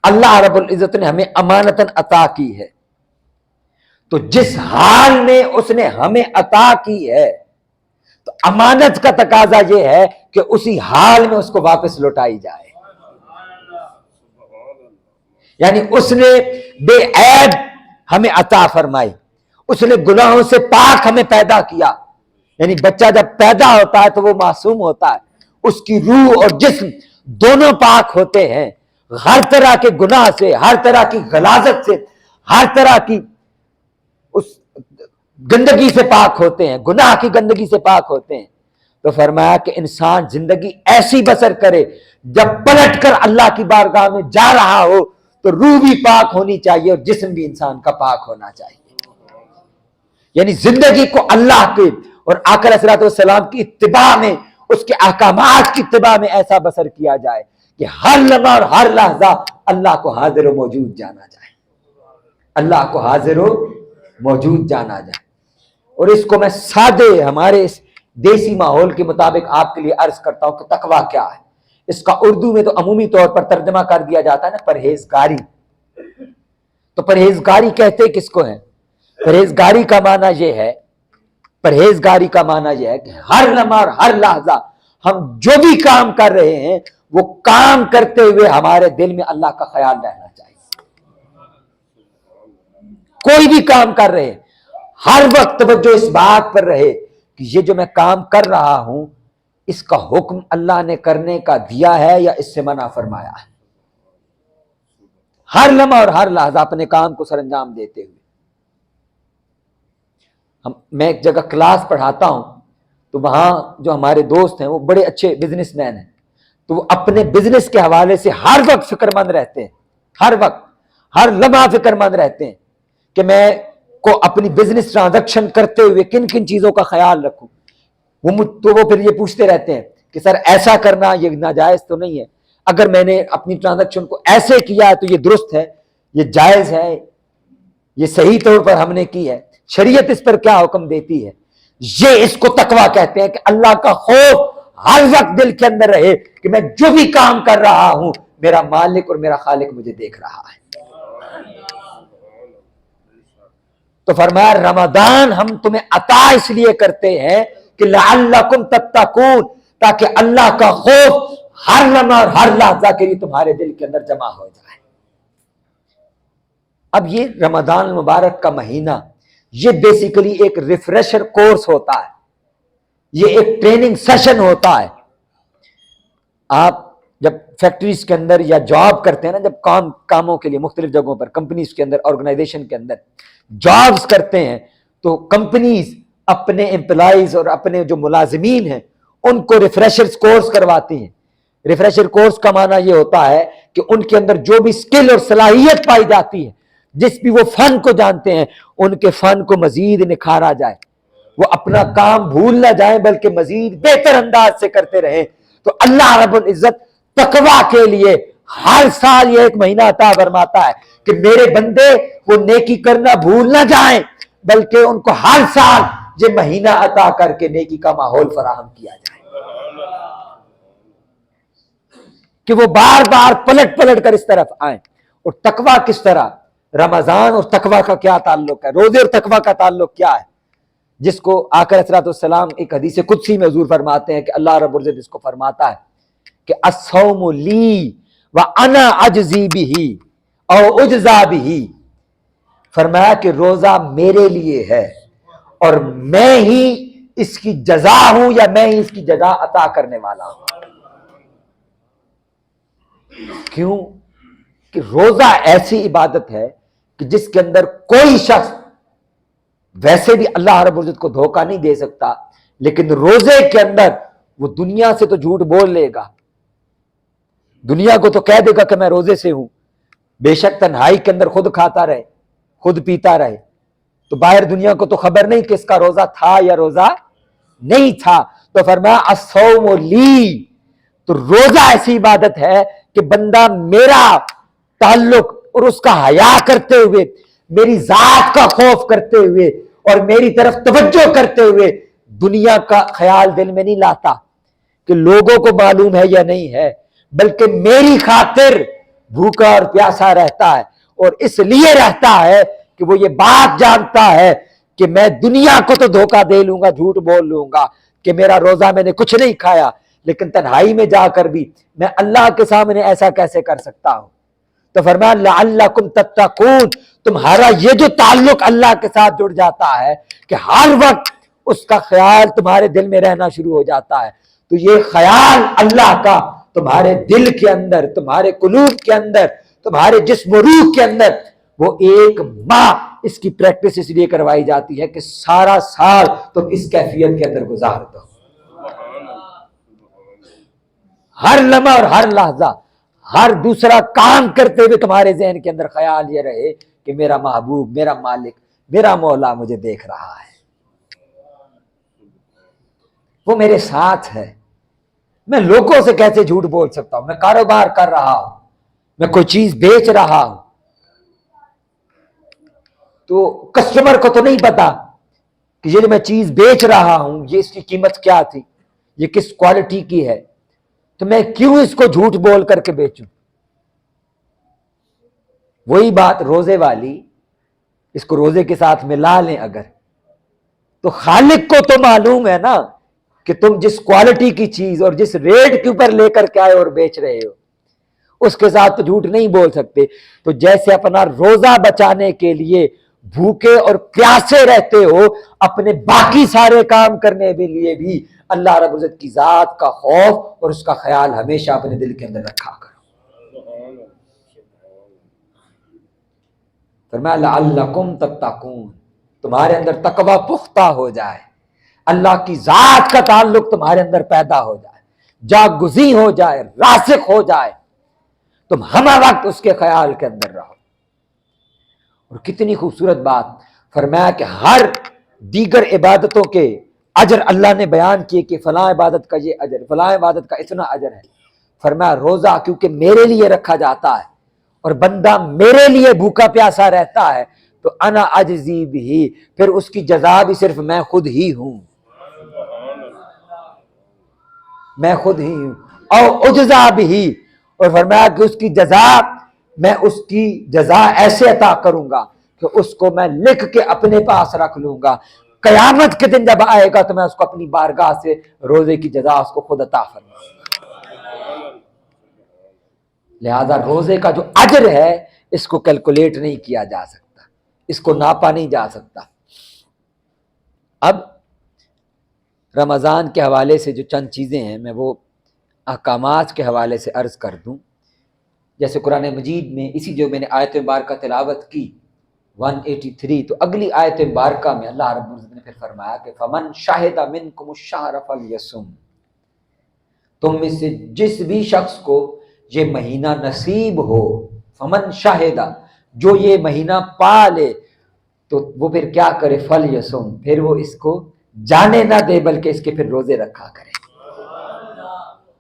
اللہ رب العزت نے ہمیں امانتاً عطا کی ہے. تو جس حال میں اس نے ہمیں عطا کی ہے تو امانت کا تقاضا یہ ہے کہ اسی حال میں اس کو واپس لوٹائی جائے. یعنی اس نے بے عیب ہمیں عطا فرمائی، اس نے گناہوں سے پاک ہمیں پیدا کیا. یعنی بچہ جب پیدا ہوتا ہے تو وہ معصوم ہوتا ہے، اس کی روح اور جسم دونوں پاک ہوتے ہیں ہر طرح کے گناہ سے، ہر طرح کی غلاظت سے، ہر طرح کی اس گندگی سے پاک ہوتے ہیں، گناہ کی گندگی سے پاک ہوتے ہیں. تو فرمایا کہ انسان زندگی ایسی بسر کرے جب پلٹ کر اللہ کی بارگاہ میں جا رہا ہو تو روح بھی پاک ہونی چاہیے اور جسم بھی انسان کا پاک ہونا چاہیے. یعنی زندگی کو اللہ کے اور آقا علیہ الصلوۃ والسلام کی اتباع میں، اس کے احکامات کی اتباع میں ایسا بسر کیا جائے کہ ہر لمحہ اور ہر لحظہ اللہ کو حاضر و موجود جانا جائے، اللہ کو حاضر و موجود جانا جائے. اور اس کو میں سادے ہمارے اس دیسی ماحول کے مطابق آپ کے لیے عرض کرتا ہوں کہ تقویٰ کیا ہے. اس کا اردو میں تو عمومی طور پر ترجمہ کر دیا جاتا ہے نا پرہیزگاری. تو پرہیزگاری کہتے کس کو ہیں؟ پرہیزگاری کا معنی یہ ہے، پرہیزگاری کا معنی یہ ہے کہ ہر لمحہ اور ہر لحظہ ہم جو بھی کام کر رہے ہیں وہ کام کرتے ہوئے ہمارے دل میں اللہ کا خیال رہنا چاہیے. کوئی بھی کام کر رہے ہیں ہر وقت توجہ اس بات پر رہے کہ یہ جو میں کام کر رہا ہوں اس کا حکم اللہ نے کرنے کا دیا ہے یا اس سے منع فرمایا ہے. ہر لمحہ اور ہر لحظہ اپنے کام کو سر انجام دیتے ہوئے. میں ایک جگہ کلاس پڑھاتا ہوں تو وہاں جو ہمارے دوست ہیں وہ بڑے اچھے بزنس مین ہیں، تو وہ اپنے بزنس کے حوالے سے ہر وقت فکر مند رہتے ہیں، ہر وقت ہر لمحہ فکر مند رہتے ہیں کہ میں کو اپنی بزنس ٹرانزیکشن کرتے ہوئے کن کن چیزوں کا خیال رکھوں. تو وہ پھر یہ پوچھتے رہتے ہیں کہ سر ایسا کرنا یہ ناجائز تو نہیں ہے؟ اگر میں نے اپنی ٹرانزیکشن کو ایسے کیا ہے تو یہ درست ہے، یہ جائز ہے، یہ صحیح طور پر ہم نے کی ہے، شریعت اس پر کیا حکم دیتی ہے؟ یہ اس کو تقویٰ کہتے ہیں کہ اللہ کا خوف ہر وقت دل کے اندر رہے کہ میں جو بھی کام کر رہا ہوں میرا مالک اور میرا خالق مجھے دیکھ رہا ہے۔ تو فرمایا رمضان ہم تمہیں عطا اس لیے کرتے ہیں کہ لعلکم تتقون، تاکہ اللہ کا خوف ہر لمحہ اور ہر لحظہ کے لیے تمہارے دل کے اندر جمع ہو جائے۔ اب یہ رمضان المبارک کا مہینہ یہ بیسیکلی ایک ریفریشر کورس ہوتا ہے، یہ ایک ٹریننگ سیشن ہوتا ہے۔ آپ جب فیکٹریز کے اندر یا جاب کرتے ہیں نا، جب کاموں کے لیے مختلف جگہوں پر کمپنیز کے اندر آرگنائزیشن کے اندر جابز کرتے ہیں تو کمپنیز اپنے امپلائیز اور اپنے جو ملازمین ہیں ان کو ریفریشر کورس کرواتی ہیں۔ ریفریشر کورس کا معنی یہ ہوتا ہے کہ ان کے اندر جو بھی سکل اور صلاحیت پائی جاتی ہے، جس بھی وہ فن کو جانتے ہیں، ان کے فن کو مزید نکھارا جائے، وہ اپنا کام بھول نہ جائیں بلکہ مزید بہتر انداز سے کرتے رہیں۔ تو اللہ رب العزت تقویٰ کے لیے ہر سال یہ ایک مہینہ عطا فرماتا ہے کہ میرے بندے وہ نیکی کرنا بھول نہ جائیں، بلکہ ان کو ہر سال یہ مہینہ عطا کر کے نیکی کا ماحول فراہم کیا جائے کہ وہ بار بار پلٹ پلٹ کر اس طرف آئیں۔ اور تقویٰ کس طرح، رمضان اور تقویٰ کا کیا تعلق ہے، روزے اور تقویٰ کا تعلق کیا ہے، جس کو آقا علیہ الصلوۃ والسلام ایک حدیث قدسی میں حضور فرماتے ہیں کہ اللہ رب العزت اس کو فرماتا ہے کہ الصوم لی وانا اجزی بہ او اجزا بہ، فرمایا کہ روزہ میرے لیے ہے اور میں ہی اس کی جزا ہوں یا میں ہی اس کی جزا عطا کرنے والا ہوں۔ کیوں کہ روزہ ایسی عبادت ہے کہ جس کے اندر کوئی شخص ویسے بھی اللہ رب العزت کو دھوکہ نہیں دے سکتا، لیکن روزے کے اندر وہ دنیا سے تو جھوٹ بول لے گا، دنیا کو تو کہہ دے گا کہ میں روزے سے ہوں، بے شک تنہائی کے اندر خود کھاتا رہے خود پیتا رہے، تو باہر دنیا کو تو خبر نہیں کہ اس کا روزہ تھا یا روزہ نہیں تھا۔ تو فرمایا الصوم لی، تو روزہ ایسی عبادت ہے کہ بندہ میرا تعلق اور اس کا حیا کرتے ہوئے، میری ذات کا خوف کرتے ہوئے اور میری طرف توجہ کرتے ہوئے دنیا کا خیال دل میں نہیں لاتا کہ لوگوں کو معلوم ہے یا نہیں ہے، بلکہ میری خاطر بھوکا اور پیاسا رہتا ہے، اور اس لیے رہتا ہے کہ وہ یہ بات جانتا ہے کہ میں دنیا کو تو دھوکہ دے لوں گا، جھوٹ بول لوں گا کہ میرا روزہ میں نے کچھ نہیں کھایا، لیکن تنہائی میں جا کر بھی میں اللہ کے سامنے ایسا کیسے کر سکتا ہوں۔ تو فرمایا لعلکم تتقون، تمہارا یہ جو تعلق اللہ کے ساتھ جڑ جاتا ہے کہ ہر وقت اس کا خیال تمہارے دل میں رہنا شروع ہو جاتا ہے، تو یہ خیال اللہ کا تمہارے دل کے اندر، تمہارے قلوب کے اندر، تمہارے جسم و روح کے اندر، وہ ایک ماہ اس کی پریکٹس اس لیے کروائی جاتی ہے کہ سارا سال تم اس کیفیت کے اندر گزار دو، ہر لمحہ اور ہر لحظہ، ہر دوسرا کام کرتے ہوئے تمہارے ذہن کے اندر خیال یہ رہے کہ میرا محبوب، میرا مالک، میرا مولا مجھے دیکھ رہا ہے، وہ میرے ساتھ ہے۔ میں لوگوں سے کیسے جھوٹ بول سکتا ہوں؟ میں کاروبار کر رہا ہوں، میں کوئی چیز بیچ رہا ہوں، تو کسٹمر کو تو نہیں پتا کہ یہ جو میں چیز بیچ رہا ہوں یہ اس کی قیمت کیا تھی، یہ کس کوالٹی کی ہے، تو میں کیوں اس کو جھوٹ بول کر کے بیچوں؟ وہی بات روزے والی، اس کو روزے کے ساتھ ملا لیں اگر، تو خالق کو تو معلوم ہے نا کہ تم جس کوالٹی کی چیز اور جس ریٹ کے اوپر لے کر کے آئے اور بیچ رہے ہو اس کے ساتھ تو جھوٹ نہیں بول سکتے۔ تو جیسے اپنا روزہ بچانے کے لیے بھوکے اور پیاسے رہتے ہو، اپنے باقی سارے کام کرنے کے لیے بھی اللہ رب العزت کی ذات کا خوف اور اس کا خیال ہمیشہ اپنے دل کے اندر رکھا کرو۔ فرمایا لعلکم تتقون، تمہارے اندر تقوی پختہ ہو جائے، اللہ کی ذات کا تعلق تمہارے اندر پیدا ہو جائے، جاگزیں ہو جائے، راسخ ہو جائے، تم ہمہ وقت اس کے خیال کے اندر رہو۔ اور کتنی خوبصورت بات فرمایا کہ ہر دیگر عبادتوں کے اجر اللہ نے بیان کیے کہ فلاں عبادت کا یہ اجر، فلاں عبادت کا اتنا اجر ہے، فرمایا روزہ کیونکہ میرے لیے رکھا جاتا ہے اور بندہ میرے لیے بھوکا پیاسا رہتا ہے تو انا اجزی بھی، پھر اس کی جزا بھی صرف میں خود ہی ہوں۔ میں خود ہی ہوں، او اجزا بھی، اور فرمایا کہ اس کی جزا، میں اس کی جزا ایسے عطا کروں گا کہ اس کو میں لکھ کے اپنے پاس رکھ لوں گا، قیامت کے دن جب آئے گا تو میں اس کو اپنی بارگاہ سے روزے کی جزا اس کو خود عطا فرماؤں گا۔ لہذا روزے کا جو اجر ہے اس کو کیلکولیٹ نہیں کیا جا سکتا، اس کو ناپا نہیں جا سکتا۔ اب رمضان کے حوالے سے جو چند چیزیں ہیں میں وہ احکامات کے حوالے سے عرض کر دوں۔ جیسے قرآن مجید میں اسی جو میں نے آیت مبارکہ تلاوت کی 183، تو اگلی آیت مبارکہ میں اللہ رب العزت نے پھر فرمایا کہ فمن شاہد منکم الشہر فلیصم، تم میں سے جس بھی شخص کو یہ مہینہ نصیب ہو، فمن شاہدہ، جو یہ مہینہ پا لے تو وہ پھر کیا کرے، فلیصم، پھر وہ اس کو جانے نہ دے بلکہ اس کے پھر روزے رکھا کرے،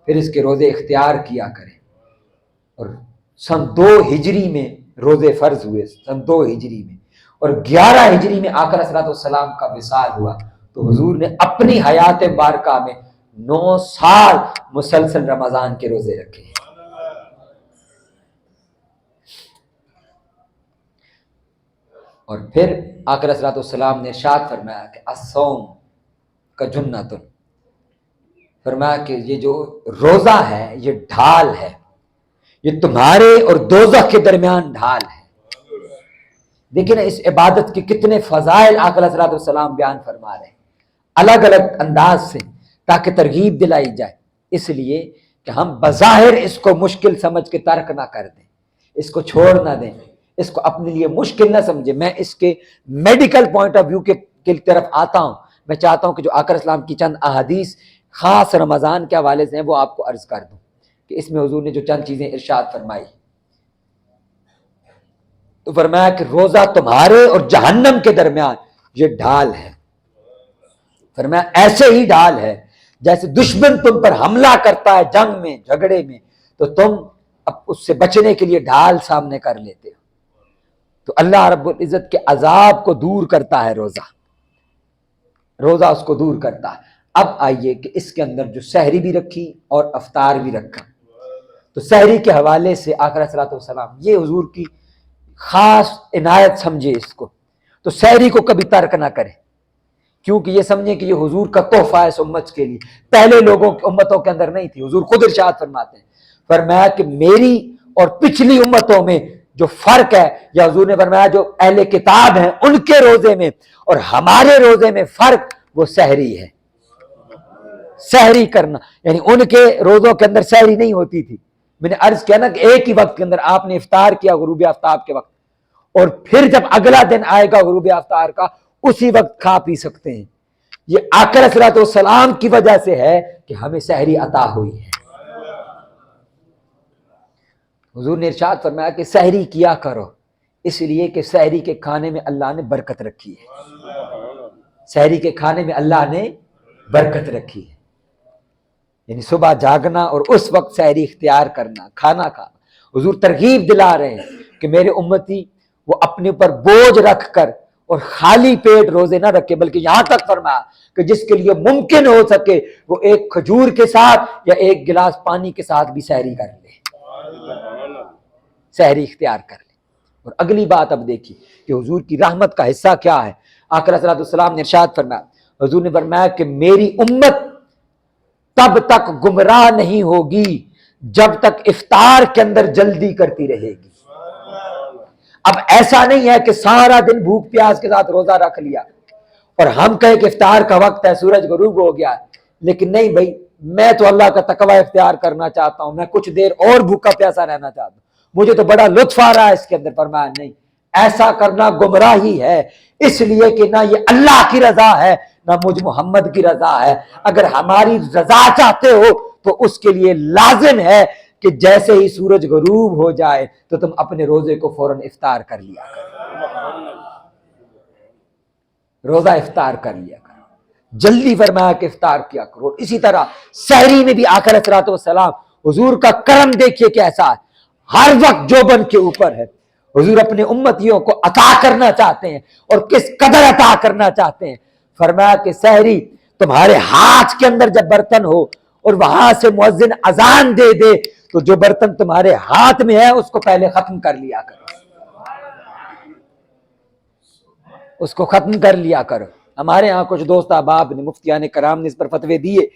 پھر اس کے روزے اختیار کیا کرے۔ اور سن 2 ہجری میں روزے فرض ہوئے، سن 2 ہجری میں، اور 11 ہجری میں آقا علیہ الصلوۃ والسلام کا وصال ہوا، تو حضور نے اپنی حیات مبارکہ میں 9 سال مسلسل رمضان کے روزے رکھے۔ اور پھر آقا علیہ الصلوۃ والسلام نے ارشاد فرمایا کہ الصوم کا جنۃ، فرمایا کہ یہ جو روزہ ہے یہ ڈھال ہے، یہ تمہارے اور دوزخ کے درمیان ڈھال ہے۔ دیکھیں نا اس عبادت کے کتنے فضائل آقا علیہ الصلوۃ والسلام بیان فرما رہے ہیں الگ الگ انداز سے، تاکہ ترغیب دلائی جائے، اس لیے کہ ہم بظاہر اس کو مشکل سمجھ کے ترک نہ کر دیں، اس کو چھوڑ نہ دیں، اس کو اپنے لیے مشکل نہ سمجھیں۔ میں اس کے میڈیکل پوائنٹ آف ویو کی طرف آتا ہوں۔ میں چاہتا ہوں کہ جو آقا علیہ السلام کی چند احادیث خاص رمضان کے حوالے سے ہیں وہ آپ کو عرض کر دوں کہ اس میں حضور نے جو چند چیزیں ارشاد فرمائی، تو فرمایا کہ روزہ تمہارے اور جہنم کے درمیان یہ ڈھال ہے۔ فرمایا ایسے ہی ڈھال ہے جیسے دشمن تم پر حملہ کرتا ہے جنگ میں، جھگڑے میں، تو تم اب اس سے بچنے کے لیے ڈھال سامنے کر لیتے ہو۔ تو اللہ رب العزت کے عذاب کو دور کرتا ہے روزہ، روزہ اس کو دور کرتا ہے۔ اب آئیے کہ اس کے اندر جو سحری بھی رکھی اور افطار بھی رکھا، تو سحری کے حوالے سے آقا علیہ الصلوۃ والسلام یہ حضور کی خاص عنایت سمجھے اس کو، تو سحری کو کبھی ترک نہ کرے، کیونکہ یہ سمجھیں کہ یہ حضور کا تحفہ ہے اس امت کے لیے، پہلے لوگوں امتوں کے اندر نہیں تھی۔ حضور خود ارشاد فرماتے ہیں، فرمایا کہ میری اور پچھلی امتوں میں جو فرق ہے، یا حضور نے فرمایا جو اہل کتاب ہیں ان کے روزے میں اور ہمارے روزے میں فرق وہ سحری ہے۔ سحری کرنا یعنی ان کے روزوں کے اندر سحری نہیں ہوتی تھی، میں نے عرض کیا نا کہ ایک ہی وقت کے اندر آپ نے افطار کیا غروب آفتاب کے وقت، اور پھر جب اگلا دن آئے گا غروب آفتاب کا اسی وقت کھا پی سکتے ہیں۔ یہ آقا علیہ الصلوۃ والسلام کی وجہ سے ہے کہ ہمیں سحری عطا ہوئی ہے۔ حضور نے ارشاد فرمایا کہ سحری کیا کرو، اس لیے کہ سحری کے کھانے میں اللہ نے برکت رکھی ہے، سحری کے کھانے میں اللہ نے برکت رکھی ہے، یعنی صبح جاگنا اور اس وقت سحری اختیار کرنا، کھانا کھانا۔ حضور ترغیب دلا رہے ہیں کہ میرے امتی وہ اپنے اوپر بوجھ رکھ کر اور خالی پیٹ روزے نہ رکھے، بلکہ یہاں تک فرمایا کہ جس کے لیے ممکن ہو سکے وہ ایک کھجور کے ساتھ یا ایک گلاس پانی کے ساتھ بھی سحری کر لے، سحری اختیار کر لے۔ اور اگلی بات اب دیکھیے کہ حضور کی رحمت کا حصہ کیا ہے۔ آقا علیہ الصلوۃ والسلام نے ارشاد فرمایا، حضور نے فرمایا کہ میری امت تب تک گمراہ نہیں ہوگی جب تک افطار کے اندر جلدی کرتی رہے گی۔ اب ایسا نہیں ہے کہ سارا دن بھوک پیاس کے ساتھ روزہ رکھ لیا اور ہم کہیں کہ افطار کا وقت ہے، سورج غروب ہو گیا ہے، لیکن نہیں بھائی میں تو اللہ کا تقوی اختیار کرنا چاہتا ہوں، میں کچھ دیر اور بھوکا پیاسا رہنا چاہتا ہوں، مجھے تو بڑا لطف آ رہا ہے اس کے اندر۔ فرمایا نہیں، ایسا کرنا گمراہی ہے، اس لیے کہ نہ یہ اللہ کی رضا ہے نہ مجھ محمد کی رضا ہے۔ اگر ہماری رضا چاہتے ہو تو اس کے لیے لازم ہے کہ جیسے ہی سورج غروب ہو جائے تو تم اپنے روزے کو فوراً افطار کر لیا کرو، روزہ افطار کر لیا کرو، جلدی فرمایا کہ افطار کیا کرو۔ اسی طرح سحری میں بھی آقا علیہ الصلوۃ والسلام، حضور کا کرم دیکھیے کیسا ہے، ہر وقت جوبن کے اوپر ہے۔ حضور اپنے امتیوں کو عطا کرنا چاہتے ہیں اور کس قدر عطا کرنا چاہتے ہیں۔ فرمایا کہ سحری تمہارے ہاتھ کے اندر جب برتن ہو اور وہاں سے مؤذن اذان دے دے تو جو برتن تمہارے ہاتھ میں ہے اس کو پہلے ختم کر لیا کرو، اس کو ختم کر لیا کرو۔ ہمارے ہاں کچھ دوست احباب نے، مفتیان کرام نے اس پر فتوے دیے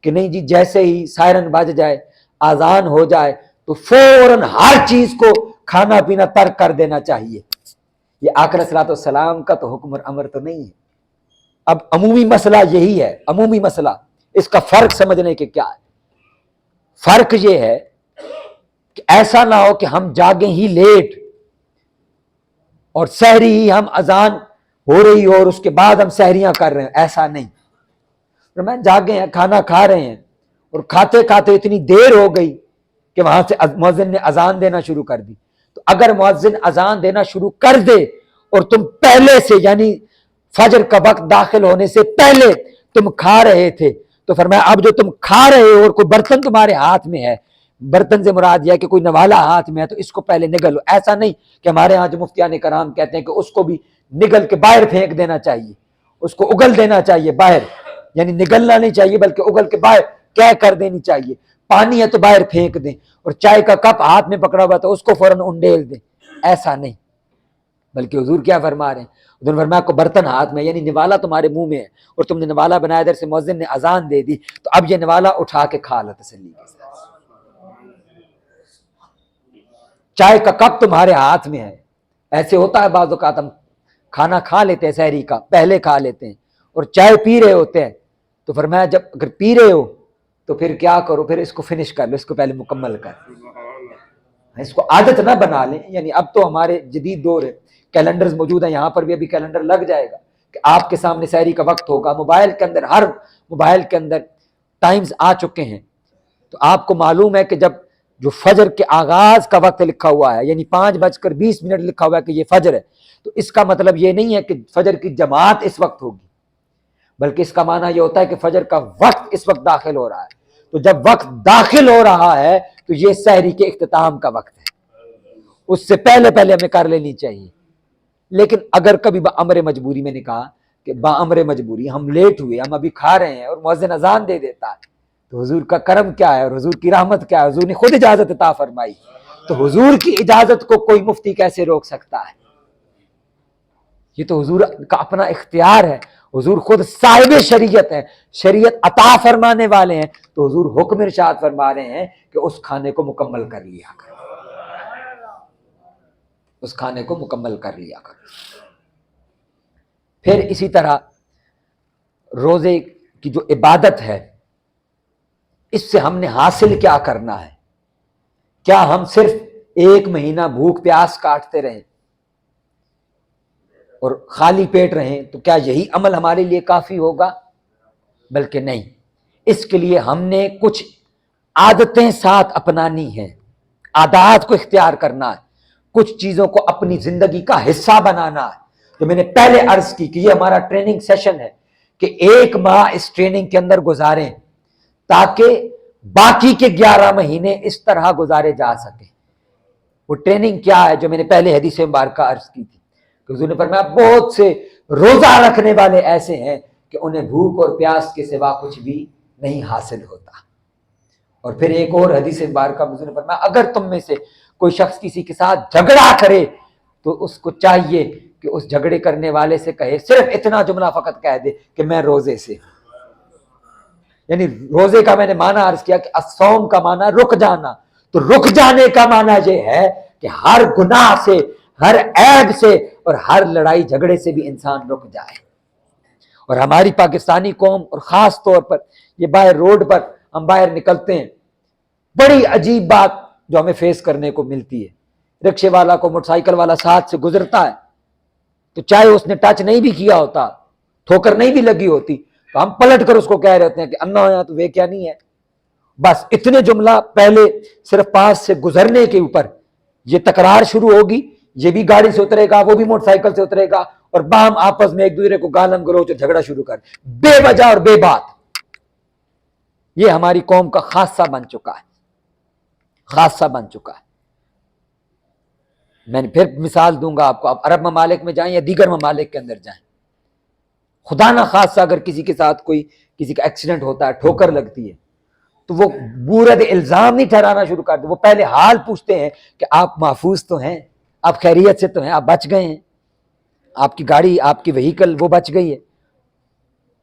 کہ نہیں جی جیسے ہی سائرن بج جائے، اذان ہو جائے تو فوراً ہر چیز کو کھانا پینا ترک کر دینا چاہیے۔ یہ آقا علیہ الصلوۃ والسلام کا تو حکم اور امر تو نہیں ہے۔ اب عمومی مسئلہ یہی ہے، عمومی مسئلہ، اس کا فرق سمجھنے کے کیا ہے؟ فرق یہ ہے کہ ایسا نہ ہو کہ ہم جاگیں ہی لیٹ اور سحری ہی ہم اذان ہو رہی ہو اور اس کے بعد ہم سحریاں کر رہے ہیں، ایسا نہیں۔ میں جاگے ہیں، کھانا کھا رہے ہیں اور کھاتے کھاتے اتنی دیر ہو گئی کہ وہاں سے مؤذن نے اذان دینا شروع کر دی، تو اگر مؤذن اذان دینا شروع کر دے اور تم پہلے سے یعنی فجر کا وقت داخل ہونے سے پہلے تم کھا رہے تھے تو فرمایا اب جو تم کھا رہے ہو اور کوئی برتن تمہارے ہاتھ میں ہے، برتن سے مراد یہ ہے کہ کوئی نوالا ہاتھ میں ہے، تو اس کو پہلے نگل لو۔ ایسا نہیں کہ ہمارے ہاں جو مفتیان کرام کہتے ہیں کہ اس کو بھی نگل کے باہر پھینک دینا چاہیے، اس کو اگل دینا چاہیے باہر، یعنی نگلنا نہیں چاہیے بلکہ اگل کے باہر کیا کر دینی چاہیے۔ پانی ہے تو باہر پھینک دیں، اور چائے کا کپ ہاتھ میں پکڑا ہوا تو اس کو فوراً انڈیل دیں، ایسا نہیں۔ بلکہ حضور کیا فرما رہے ہیں؟ حضور فرمایا کو برتن ہاتھ میں یعنی نوالا تمہارے منہ میں ہے اور تم نے نوالا بنایا، ادھر سے مؤذن نے اذان دے دی تو اب یہ نوالا اٹھا کے کھا لو تسلی کے ساتھ۔ چائے کا کپ تمہارے ہاتھ میں ہے، ایسے ہوتا ہے بعض اوقات ہم کھانا کھا لیتے ہیں سحری کا، پہلے کھا لیتے ہیں اور چائے پی رہے ہوتے ہیں، تو فرمایا جب اگر پی رہے ہو تو پھر کیا کرو، پھر اس کو فنش کر لو، اس کو پہلے مکمل کر، اس کو عادت نہ بنا لیں۔ یعنی اب تو ہمارے جدید دور ہے، کیلنڈرز موجود ہیں، یہاں پر بھی ابھی کیلنڈر لگ جائے گا کہ آپ کے سامنے سحری کا وقت ہوگا، موبائل کے اندر، ہر موبائل کے اندر ٹائمز آ چکے ہیں، تو آپ کو معلوم ہے کہ جب جو فجر کے آغاز کا وقت لکھا ہوا ہے یعنی 5:20 لکھا ہوا ہے کہ یہ فجر ہے، تو اس کا مطلب یہ نہیں ہے کہ فجر کی جماعت اس وقت ہوگی، بلکہ اس کا معنی یہ ہوتا ہے کہ فجر کا وقت اس وقت داخل ہو رہا ہے، تو جب وقت داخل ہو رہا ہے تو یہ سحری کے اختتام کا وقت ہے، اس سے پہلے پہلے ہمیں کر لینی چاہیے۔ لیکن اگر کبھی بامر مجبوری، میں نے کہا کہ بامر مجبوری ہم لیٹ ہوئے، ہم ابھی کھا رہے ہیں اور مؤذن اذان دے دیتا ہے، تو حضور کا کرم کیا ہے اور حضور کی رحمت کیا ہے، حضور نے خود اجازت عطا فرمائی، تو حضور کی اجازت کو کوئی مفتی کیسے روک سکتا ہے؟ یہ تو حضور کا اپنا اختیار ہے، حضور خود صاحب شریعت ہے، شریعت عطا فرمانے والے ہیں، تو حضور حکم ارشاد فرما رہے ہیں کہ اس کھانے کو مکمل کر لیا کر، اس کھانے کو مکمل کر لیا کر۔ پھر اسی طرح روزے کی جو عبادت ہے، اس سے ہم نے حاصل کیا کرنا ہے؟ کیا ہم صرف 1 مہینہ بھوک پیاس کاٹتے رہیں اور خالی پیٹ رہیں تو کیا یہی عمل ہمارے لیے کافی ہوگا؟ بلکہ نہیں، اس کے لیے ہم نے کچھ عادتیں ساتھ اپنانی ہیں، عادات کو اختیار کرنا ہے، کچھ چیزوں کو اپنی زندگی کا حصہ بنانا ہے۔ جو میں نے پہلے عرض کی کہ یہ ہمارا ٹریننگ سیشن ہے کہ 1 ماہ اس ٹریننگ کے اندر گزاریں تاکہ باقی کے 11 مہینے اس طرح گزارے جا سکیں۔ وہ ٹریننگ کیا ہے؟ جو میں نے پہلے حدیث مبارکہ عرض کی تھی کہ حضور نے فرمایا بہت سے روزہ رکھنے والے ایسے ہیں کہ انہیں بھوک اور پیاس کے سوا کچھ بھی نہیں حاصل ہوتا۔ اور پھر ایک اور حدیث مبارکہ حضور نے فرمایا اگر تم میں سے کوئی شخص کسی کے ساتھ جھگڑا کرے تو اس کو چاہیے کہ اس جھگڑے کرنے والے سے کہے، صرف اتنا جملہ فقط کہہ دے کہ میں روزے سے، یعنی روزے کا میں نے معنی عرض کیا کہ الصوم کا معنی رک جانا، تو رک جانے کا معنی یہ ہے کہ ہر گناہ سے، ہر عیب سے اور ہر لڑائی جھگڑے سے بھی انسان رک جائے۔ اور ہماری پاکستانی قوم اور خاص طور پر یہ باہر روڈ پر ہم باہر نکلتے ہیں، بڑی عجیب بات جو ہمیں فیس کرنے کو ملتی ہے، رکشے والا کو موٹر سائیکل والا ساتھ سے گزرتا ہے تو چاہے اس نے ٹچ نہیں بھی کیا ہوتا، ٹھوکر نہیں بھی لگی ہوتی، تو ہم پلٹ کر اس کو کہہ رہے ہوتے ہیں کہ انا ہوا تو وہ کیا نہیں ہے، بس اتنے جملہ پہلے صرف پاس سے گزرنے کے اوپر یہ تکرار شروع ہوگی، یہ بھی گاڑی سے اترے گا، وہ بھی موٹر سائیکل سے اترے گا، اور باہم آپس میں ایک دوسرے کو گالم گلوچ اور جھگڑا شروع کر، بے وجہ اور بے بات۔ یہ ہماری قوم کا خاصہ بن چکا ہے، خاصہ بن چکا ہے۔ میں پھر مثال دوں گا آپ کو، آپ عرب ممالک میں جائیں یا دیگر ممالک کے اندر جائیں، خدا نہ خاصہ اگر کسی کے ساتھ کوئی کسی کا ایکسیڈنٹ ہوتا ہے، ٹھوکر لگتی ہے، تو وہ بورد الزام نہیں ٹھہرانا شروع کر دے، وہ پہلے حال پوچھتے ہیں کہ آپ محفوظ تو ہیں، آپ خیریت سے تو ہیں، آپ بچ گئے ہیں، آپ کی گاڑی، آپ کی وہیکل وہ بچ گئی ہے۔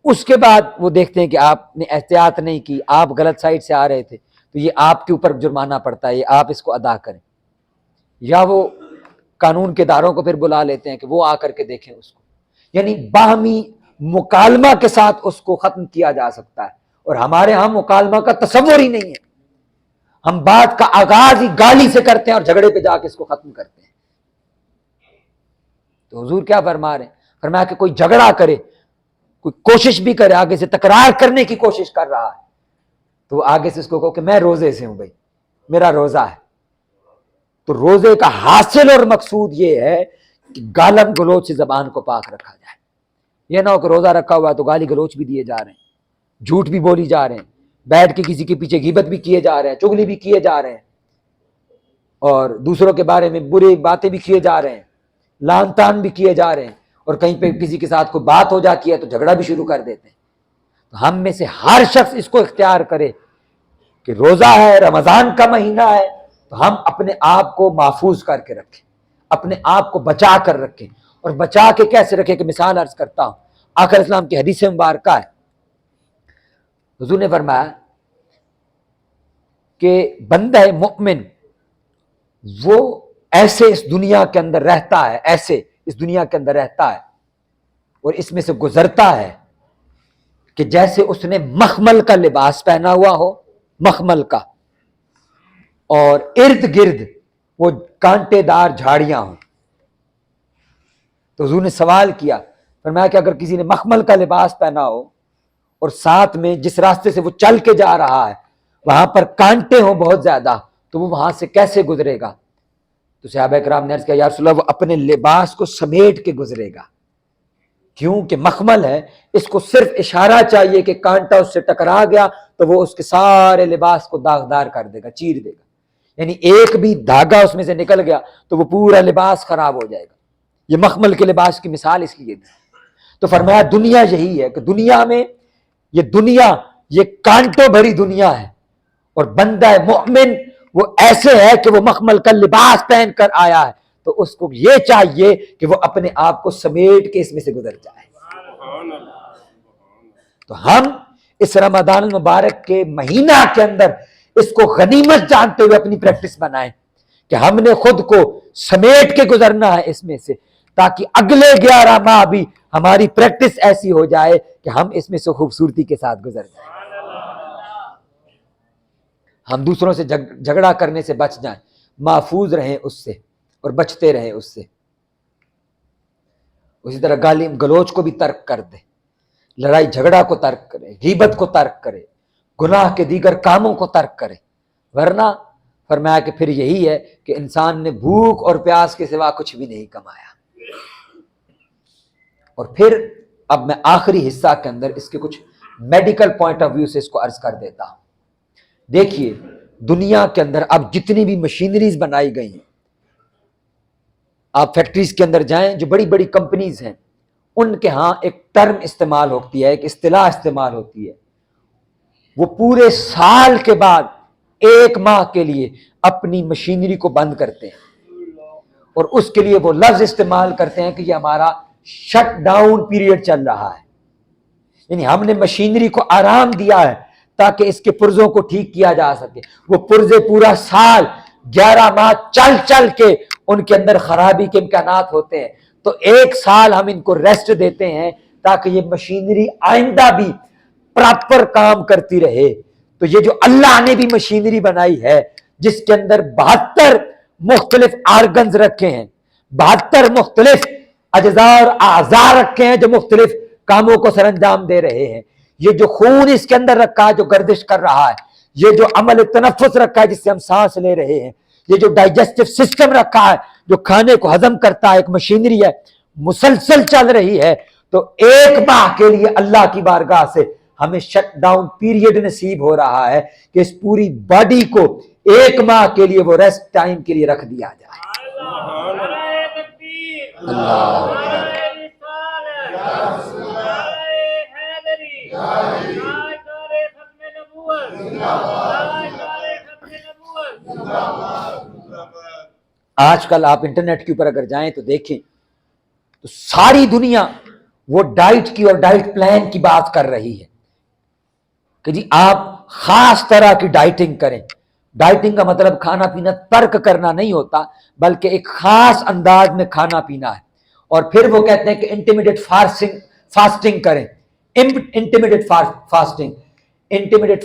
اس کے بعد وہ دیکھتے ہیں کہ آپ نے احتیاط نہیں کی، آپ غلط سائڈ سے آ رہے تھے، تو یہ آپ کے اوپر جرمانہ پڑتا ہے، یہ آپ اس کو ادا کریں۔ یا وہ قانون کے داروں کو پھر بلا لیتے ہیں کہ وہ آ کر کے دیکھیں اس کو، یعنی باہمی مکالمہ کے ساتھ اس کو ختم کیا جا سکتا ہے، اور ہمارے ہاں مکالمہ کا تصور ہی نہیں ہے، ہم بات کا آغاز ہی گالی سے کرتے ہیں اور جھگڑے پہ جا کے اس کو ختم کرتے ہیں۔ تو حضور کیا فرما رہے ہیں؟ فرمایا کہ کوئی جھگڑا کرے، کوئی کوشش بھی کرے، آگے سے تکرار کرنے کی کوشش کر رہا ہے، تو وہ آگے سے اس کو کہو کہ میں روزے سے ہوں، بھائی میرا روزہ ہے۔ تو روزے کا حاصل اور مقصود یہ ہے کہ گالم گلوچ سے زبان کو پاک رکھا جائے، یہ نہ ہو کہ روزہ رکھا ہوا ہے تو گالی گلوچ بھی دیے جا رہے ہیں، جھوٹ بھی بولی جا رہے ہیں، بیٹھ کے کسی کے پیچھے غیبت بھی کیے جا رہے ہیں، چغلی بھی کیے جا رہے ہیں، اور دوسروں کے بارے میں بری باتیں بھی کیے جا رہے ہیں، لان تان بھی کیے جا رہے ہیں، اور کہیں پہ کسی کے ساتھ کوئی بات ہو جاتی ہے تو جھگڑا بھی شروع کر دیتے ہیں۔ تو ہم میں سے ہر شخص اس کو اختیار کرے کہ روزہ ہے، رمضان کا مہینہ ہے، تو ہم اپنے آپ کو محفوظ کر کے رکھیں، اپنے آپ کو بچا کر رکھیں۔ اور بچا کے کیسے رکھیں کہ مثال عرض کرتا ہوں، آخر اسلام کی حدیث مبارکہ ہے، حضور نے فرمایا کہ بندہ مومن وہ ایسے اس دنیا کے اندر رہتا ہے، ایسے اس دنیا کے اندر رہتا ہے اور اس میں سے گزرتا ہے کہ جیسے اس نے مخمل کا لباس پہنا ہوا ہو، مخمل کا، اور ارد گرد وہ کانٹے دار جھاڑیاں ہوں۔ تو حضور نے سوال کیا، فرمایا کہ اگر کسی نے مخمل کا لباس پہنا ہو اور ساتھ میں جس راستے سے وہ چل کے جا رہا ہے وہاں پر کانٹے ہوں بہت زیادہ، تو وہ وہاں سے کیسے گزرے گا؟ تو صحابہ کرام نے عرض کیا، یا رسول اللہ، وہ اپنے لباس کو سمیٹ کے گزرے گا، کیونکہ مخمل ہے، اس کو صرف اشارہ چاہیے کہ کانٹا اس سے ٹکرا گیا تو وہ اس کے سارے لباس کو داغدار کر دے گا، چیر دے گا، یعنی ایک بھی دھاگا اس میں سے نکل گیا تو وہ پورا لباس خراب ہو جائے گا۔ یہ مخمل کے لباس کی مثال اس لیے دی۔ تو فرمایا دنیا یہی ہے کہ دنیا میں یہ کانٹوں بھری دنیا ہے، اور بندہ مومن وہ ایسے ہے کہ وہ مخمل کا لباس پہن کر آیا ہے، تو اس کو یہ چاہیے کہ وہ اپنے آپ کو سمیٹ کے اس میں سے گزر جائے۔ تو ہم اس رمضان المبارک کے مہینہ کے اندر اس کو غنیمت جانتے ہوئے اپنی پریکٹس بنائیں کہ ہم نے خود کو سمیٹ کے گزرنا ہے اس میں سے، تاکہ اگلے 11 ماہ بھی ہماری پریکٹس ایسی ہو جائے کہ ہم اس میں سے خوبصورتی کے ساتھ گزر جائیں، ہم دوسروں سے جھگڑا کرنے سے بچ جائیں، محفوظ رہیں اس سے اور بچتے رہیں اس سے۔ اسی طرح گالی گلوچ کو بھی ترک کر دے، لڑائی جھگڑا کو ترک کرے، غیبت کو ترک کرے، گناہ کے دیگر کاموں کو ترک کرے، ورنہ فرمایا کہ پھر یہی ہے کہ انسان نے بھوک اور پیاس کے سوا کچھ بھی نہیں کمایا۔ اور پھر اب میں آخری حصہ کے اندر اس کے کچھ میڈیکل پوائنٹ آف ویو سے اس کو عرض کر دیتا ہوں۔ دیکھیے دنیا کے اندر اب جتنی بھی مشینریز بنائی گئی ہیں، آپ فیکٹریز کے اندر جائیں، جو بڑی بڑی کمپنیز ہیں ان کے ہاں ایک ٹرم استعمال ہوتی ہے، ایک اصطلاح استعمال ہوتی ہے، وہ پورے سال کے بعد 1 ماہ کے لیے اپنی مشینری کو بند کرتے ہیں، اور اس کے لیے وہ لفظ استعمال کرتے ہیں کہ یہ ہمارا شٹ ڈاؤن پیریڈ چل رہا ہے، یعنی ہم نے مشینری کو آرام دیا ہے تاکہ اس کے پرزوں کو ٹھیک کیا جا سکے۔ وہ پرزے پورا سال 11 ماہ چل چل کے ان کے اندر خرابی کے امکانات ہوتے ہیں، تو 1 سال ہم ان کو ریسٹ دیتے ہیں تاکہ یہ مشینری آئندہ بھی پراپر کام کرتی رہے۔ تو یہ جو اللہ نے بھی مشینری بنائی ہے جس کے اندر 72 مختلف آرگنز رکھے ہیں، 72 مختلف اجزاء اور اعضاء رکھے ہیں جو مختلف کاموں کو سر انجام دے رہے ہیں، یہ جو خون اس کے اندر رکھا ہے جو گردش کر رہا ہے، یہ جو عمل تنفس رکھا ہے جس سے ہم سانس لے رہے ہیں، یہ جو ڈائجسٹو سسٹم رکھا ہے جو کھانے کو ہضم کرتا ہے، ایک مشینری ہے مسلسل چل رہی ہے، تو 1 ماہ کے لیے اللہ کی بارگاہ سے ہمیں شٹ ڈاؤن پیریڈ نصیب ہو رہا ہے کہ اس پوری باڈی کو 1 ماہ کے لیے وہ ریسٹ ٹائم کے لیے رکھ دیا جائے۔ اللہ آج کل آپ انٹرنیٹ کے اوپر اگر جائیں تو دیکھیں تو ساری دنیا وہ ڈائٹ کی اور ڈائٹ پلان کی بات کر رہی ہے کہ جی آپ خاص طرح کی ڈائٹنگ کریں. ڈائٹنگ کا مطلب کھانا پینا ترک کرنا نہیں ہوتا بلکہ ایک خاص انداز میں کھانا پینا ہے. اور پھر وہ کہتے ہیں کہ انٹرمیڈیٹ فاسٹنگ کریں. انٹرمیڈیٹ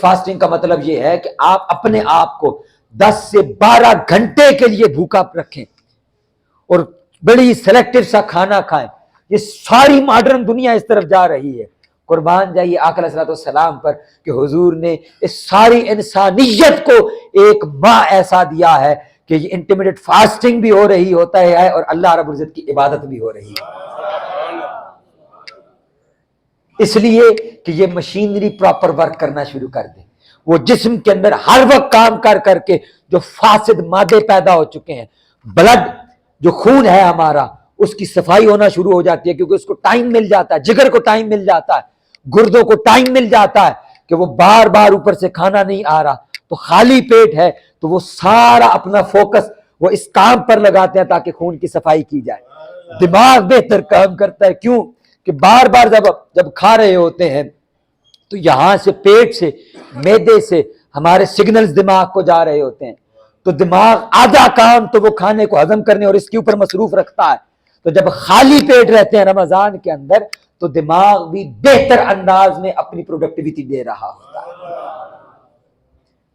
فاسٹنگ کا مطلب یہ ہے کہ آپ اپنے آپ کو 10 سے 12 گھنٹے کے لیے بھوکا رکھیں اور بڑی سلیکٹو سا کھانا کھائیں. یہ ساری ماڈرن دنیا اس طرف جا رہی ہے. قربان جائیے آقا علیہ السلام پر کہ حضور نے اس ساری انسانیت کو ایک ماہ ایسا دیا ہے کہ یہ انٹرمیڈیٹ فاسٹنگ بھی ہو رہی ہوتا ہے اور اللہ رب العزت کی عبادت بھی ہو رہی ہے. اس لیے کہ یہ مشینری پراپر ورک کرنا شروع کر دے. وہ جسم کے اندر ہر وقت کام کر کے جو فاسد مادے پیدا ہو چکے ہیں، بلڈ جو خون ہے ہمارا اس کی صفائی ہونا شروع ہو جاتی ہے کیونکہ اس کو ٹائم مل جاتا ہے، جگر کو ٹائم مل جاتا ہے، گردوں کو ٹائم مل جاتا ہے کہ وہ بار بار اوپر سے کھانا نہیں آ رہا تو خالی پیٹ ہے تو وہ سارا اپنا فوکس وہ اس کام پر لگاتے ہیں تاکہ خون کی صفائی کی جائے. دماغ بہتر کام کرتا ہے. کیوں کہ بار بار جب کھا رہے ہوتے ہیں تو یہاں سے پیٹ سے معدے سے ہمارے سگنلز دماغ کو جا رہے ہوتے ہیں تو دماغ آدھا کام تو وہ کھانے کو ہضم کرنے اور اس کے اوپر مصروف رکھتا ہے. تو جب خالی پیٹ رہتے ہیں رمضان کے اندر تو دماغ بھی بہتر انداز میں اپنی پروڈکٹیویٹی دے رہا ہوتا ہے.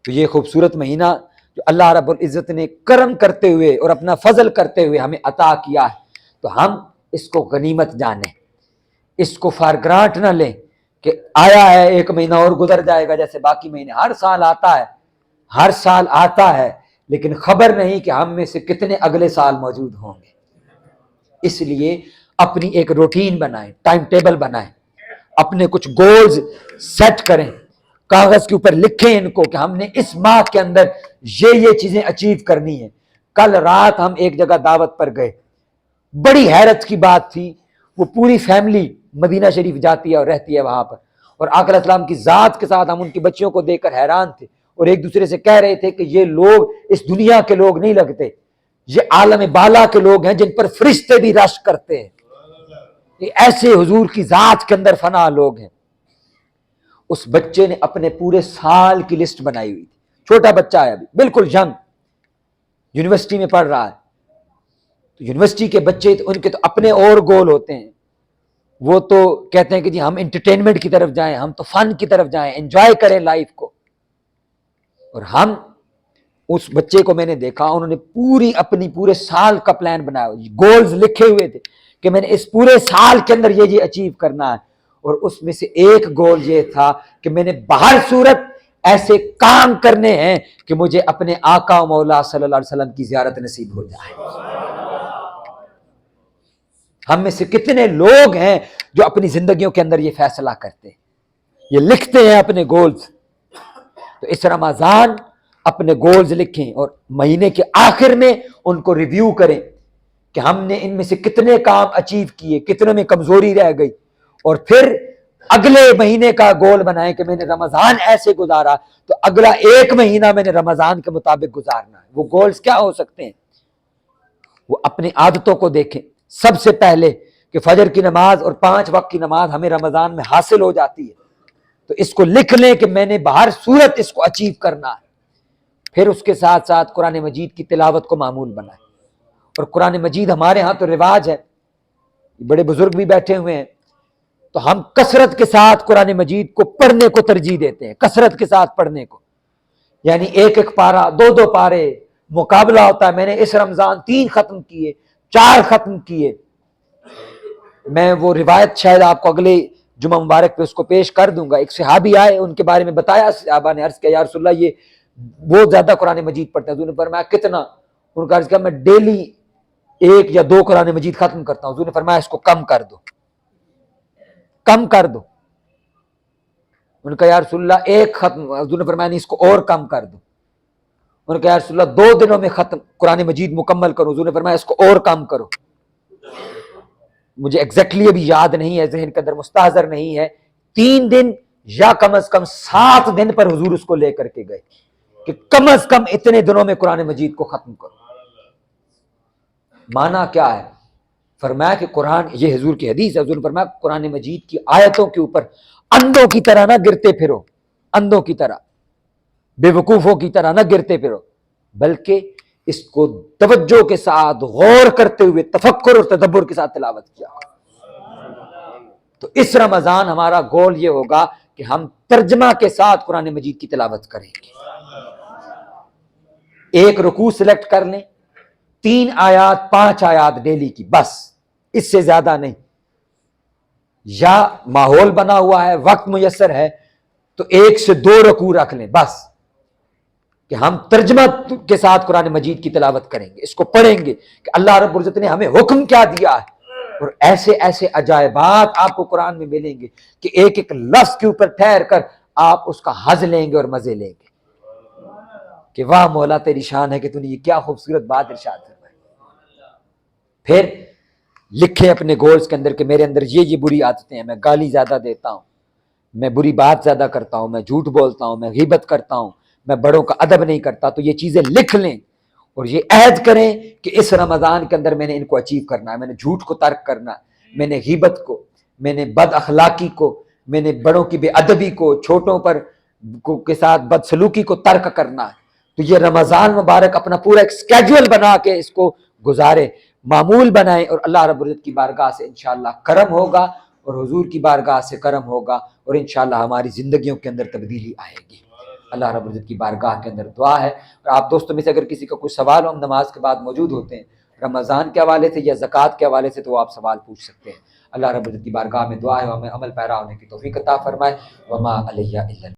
تو یہ خوبصورت مہینہ جو اللہ رب العزت نے کرم کرتے ہوئے اور اپنا فضل کرتے ہوئے ہمیں عطا کیا ہے تو ہم اس کو غنیمت جانیں، اس کو فار گرانٹ نہ لیں کہ آیا ہے ایک مہینہ اور گزر جائے گا جیسے باقی مہینے. ہر سال آتا ہے لیکن خبر نہیں کہ ہم میں سے کتنے اگلے سال موجود ہوں گے. اس لیے اپنی ایک روٹین بنائیں، ٹائم ٹیبل بنائیں، اپنے کچھ گولز سیٹ کریں، کاغذ کے اوپر لکھیں ان کو کہ ہم نے اس ماہ کے اندر یہ چیزیں اچیو کرنی ہیں. کل رات ہم ایک جگہ دعوت پر گئے، بڑی حیرت کی بات تھی. وہ پوری فیملی مدینہ شریف جاتی ہے اور رہتی ہے وہاں پر اور آقا علیہ السلام کی ذات کے ساتھ ہم ان کی بچیوں کو دیکھ کر حیران تھے اور ایک دوسرے سے کہہ رہے تھے کہ یہ لوگ اس دنیا کے لوگ نہیں لگتے، یہ عالم بالا کے لوگ ہیں جن پر فرشتے بھی رش کرتے ہیں. یہ ایسے حضور کی ذات کے اندر فنا لوگ ہیں. اس بچے نے اپنے پورے سال کی لسٹ بنائی ہوئی تھی. چھوٹا بچہ ہے ابھی بالکل ینگ، یونیورسٹی میں پڑھ رہا ہے. تو یونیورسٹی کے بچے ان کے تو اپنے اور گول ہوتے ہیں. وہ تو کہتے ہیں کہ جی ہم انٹرٹینمنٹ کی طرف جائیں، ہم تو فن کی طرف جائیں، انجوائے کریں لائف کو. اور ہم اس بچے کو میں نے دیکھا انہوں نے اپنی پورے سال کا پلان بنایا، گولز لکھے ہوئے تھے کہ میں نے اس پورے سال کے اندر یہ اچیو کرنا ہے. اور اس میں سے ایک گول یہ تھا کہ میں نے باہر صورت ایسے کام کرنے ہیں کہ مجھے اپنے آقا و مولا صلی اللہ علیہ وسلم کی زیارت نصیب ہو جائے. ہم میں سے کتنے لوگ ہیں جو اپنی زندگیوں کے اندر یہ فیصلہ کرتے ہیں، یہ لکھتے ہیں اپنے گولز. تو اس رمضان اپنے گولز لکھیں اور مہینے کے آخر میں ان کو ریویو کریں کہ ہم نے ان میں سے کتنے کام اچیو کیے، کتنے میں کمزوری رہ گئی. اور پھر اگلے مہینے کا گول بنائیں کہ میں نے رمضان ایسے گزارا تو اگلا ایک مہینہ میں نے رمضان کے مطابق گزارنا ہے. وہ گولز کیا ہو سکتے ہیں؟ وہ اپنی عادتوں کو دیکھیں. سب سے پہلے کہ فجر کی نماز اور 5 وقت کی نماز ہمیں رمضان میں حاصل ہو جاتی ہے تو اس کو لکھ لیں کہ میں نے باہر صورت اس کو اچیو کرنا ہے. پھر اس کے ساتھ ساتھ قرآن مجید کی تلاوت کو معمول بنائیں. اور قرآن مجید ہمارے ہاں تو رواج ہے، بڑے بزرگ بھی بیٹھے ہوئے ہیں تو ہم کثرت کے ساتھ قرآن مجید کو پڑھنے کو ترجیح دیتے ہیں، کثرت کے ساتھ پڑھنے کو. یعنی 1 پارہ 2 پارے مقابلہ ہوتا ہے. میں نے اس رمضان 3 ختم کیے، 4 ختم کیے. میں وہ روایت شاید آپ کو اگلے جمعہ مبارک پہ اس کو پیش کر دوں گا. ایک صحابی آئے، ان کے بارے میں بتایا، صحابہ نے عرض کیا یا رسول اللہ یہ بہت زیادہ قرآن مجید پڑھتے ہیں. حضور نے فرمایا کتنا؟ ان کا عرض کیا میں ڈیلی 1 یا 2 قرآن مجید ختم کرتا ہوں. حضور نے فرمایا اس کو کم کر دو. ان کا یا رسول اللہ 1 ختم. حضور نے فرمایا نہیں اس کو اور کم کر دو. ان کا یا رسول اللہ 2 دنوں میں ختم قرآن مجید مکمل کرو. حضور نے فرمایا اس کو اور کم کرو. مجھے ایگزیکٹلی ابھی یاد نہیں ہے، ذہن کے اندر مستحضر نہیں ہے. 3 دن یا کم از کم 7 دن پر حضور اس کو لے کر کے گئے کہ کم از کم اتنے دنوں میں قرآن مجید کو ختم کرو۔ معنی کیا ہے؟ فرمایا کہ قرآن، یہ حضور کی حدیث ہے، حضور نے فرمایا قرآن مجید کی آیتوں کے اوپر اندھوں کی طرح نہ گرتے پھرو، اندھوں کی طرح، بے وقوفوں کی طرح نہ گرتے پھرو، بلکہ اس کو توجہ کے ساتھ غور کرتے ہوئے تفکر اور تدبر کے ساتھ تلاوت کیا۔ تو اس رمضان ہمارا گول یہ ہوگا کہ ہم ترجمہ کے ساتھ قرآن مجید کی تلاوت کریں گے۔ ایک رکوع سلیکٹ کر لیں، 3 آیات 5 آیات ڈیلی کی، بس اس سے زیادہ نہیں۔ یا ماحول بنا ہوا ہے، وقت میسر ہے، تو 1 سے 2 رکوع رکھ لیں بس، کہ ہم ترجمہ کے ساتھ قرآن مجید کی تلاوت کریں گے، اس کو پڑھیں گے کہ اللہ رب العزت نے ہمیں حکم کیا دیا ہے، اور ایسے ایسے عجائبات آپ کو قرآن میں ملیں گے کہ ایک ایک لفظ کے اوپر ٹھہر کر آپ اس کا حظ لیں گے اور مزے لیں گے کہ واہ مولا تیری شان ہے کہ تو نے یہ کیا خوبصورت بات ارشاد فرمائی۔ پھر لکھیں اپنے گولز کے اندر کہ میرے اندر یہ بری عادتیں ہیں، میں گالی زیادہ دیتا ہوں، میں بری بات زیادہ کرتا ہوں، میں جھوٹ بولتا ہوں، میں غیبت کرتا ہوں، میں بڑوں کا ادب نہیں کرتا۔ تو یہ چیزیں لکھ لیں اور یہ عہد کریں کہ اس رمضان کے اندر میں نے ان کو اچیو کرنا ہے، میں نے جھوٹ کو ترک کرنا ہے، میں نے غیبت کو، میں نے بد اخلاقی کو، میں نے بڑوں کی بے ادبی کو، چھوٹوں پر کے ساتھ بد سلوکی کو ترک کرنا ہے۔ تو یہ رمضان مبارک اپنا پورا ایک سکیجول بنا کے اس کو گزارے، معمول بنائیں، اور اللہ رب العزت کی بارگاہ سے انشاءاللہ کرم ہوگا، اور حضور کی بارگاہ سے کرم ہوگا، اور انشاءاللہ ہماری زندگیوں کے اندر تبدیلی آئے گی۔ اللہ رب العزت کی بارگاہ کے اندر دعا ہے۔ اور آپ دوستوں میں سے اگر کسی کا کوئی سوال ہو، ہم نماز کے بعد موجود ہوتے ہیں، رمضان کے حوالے سے یا زکوٰۃ کے حوالے سے، تو وہ آپ سوال پوچھ سکتے ہیں۔ اللہ رب العزت کی بارگاہ میں دعا ہے ہمیں عمل پیرا ہونے کی توفیق عطا فرمائے۔ وما علیہ الا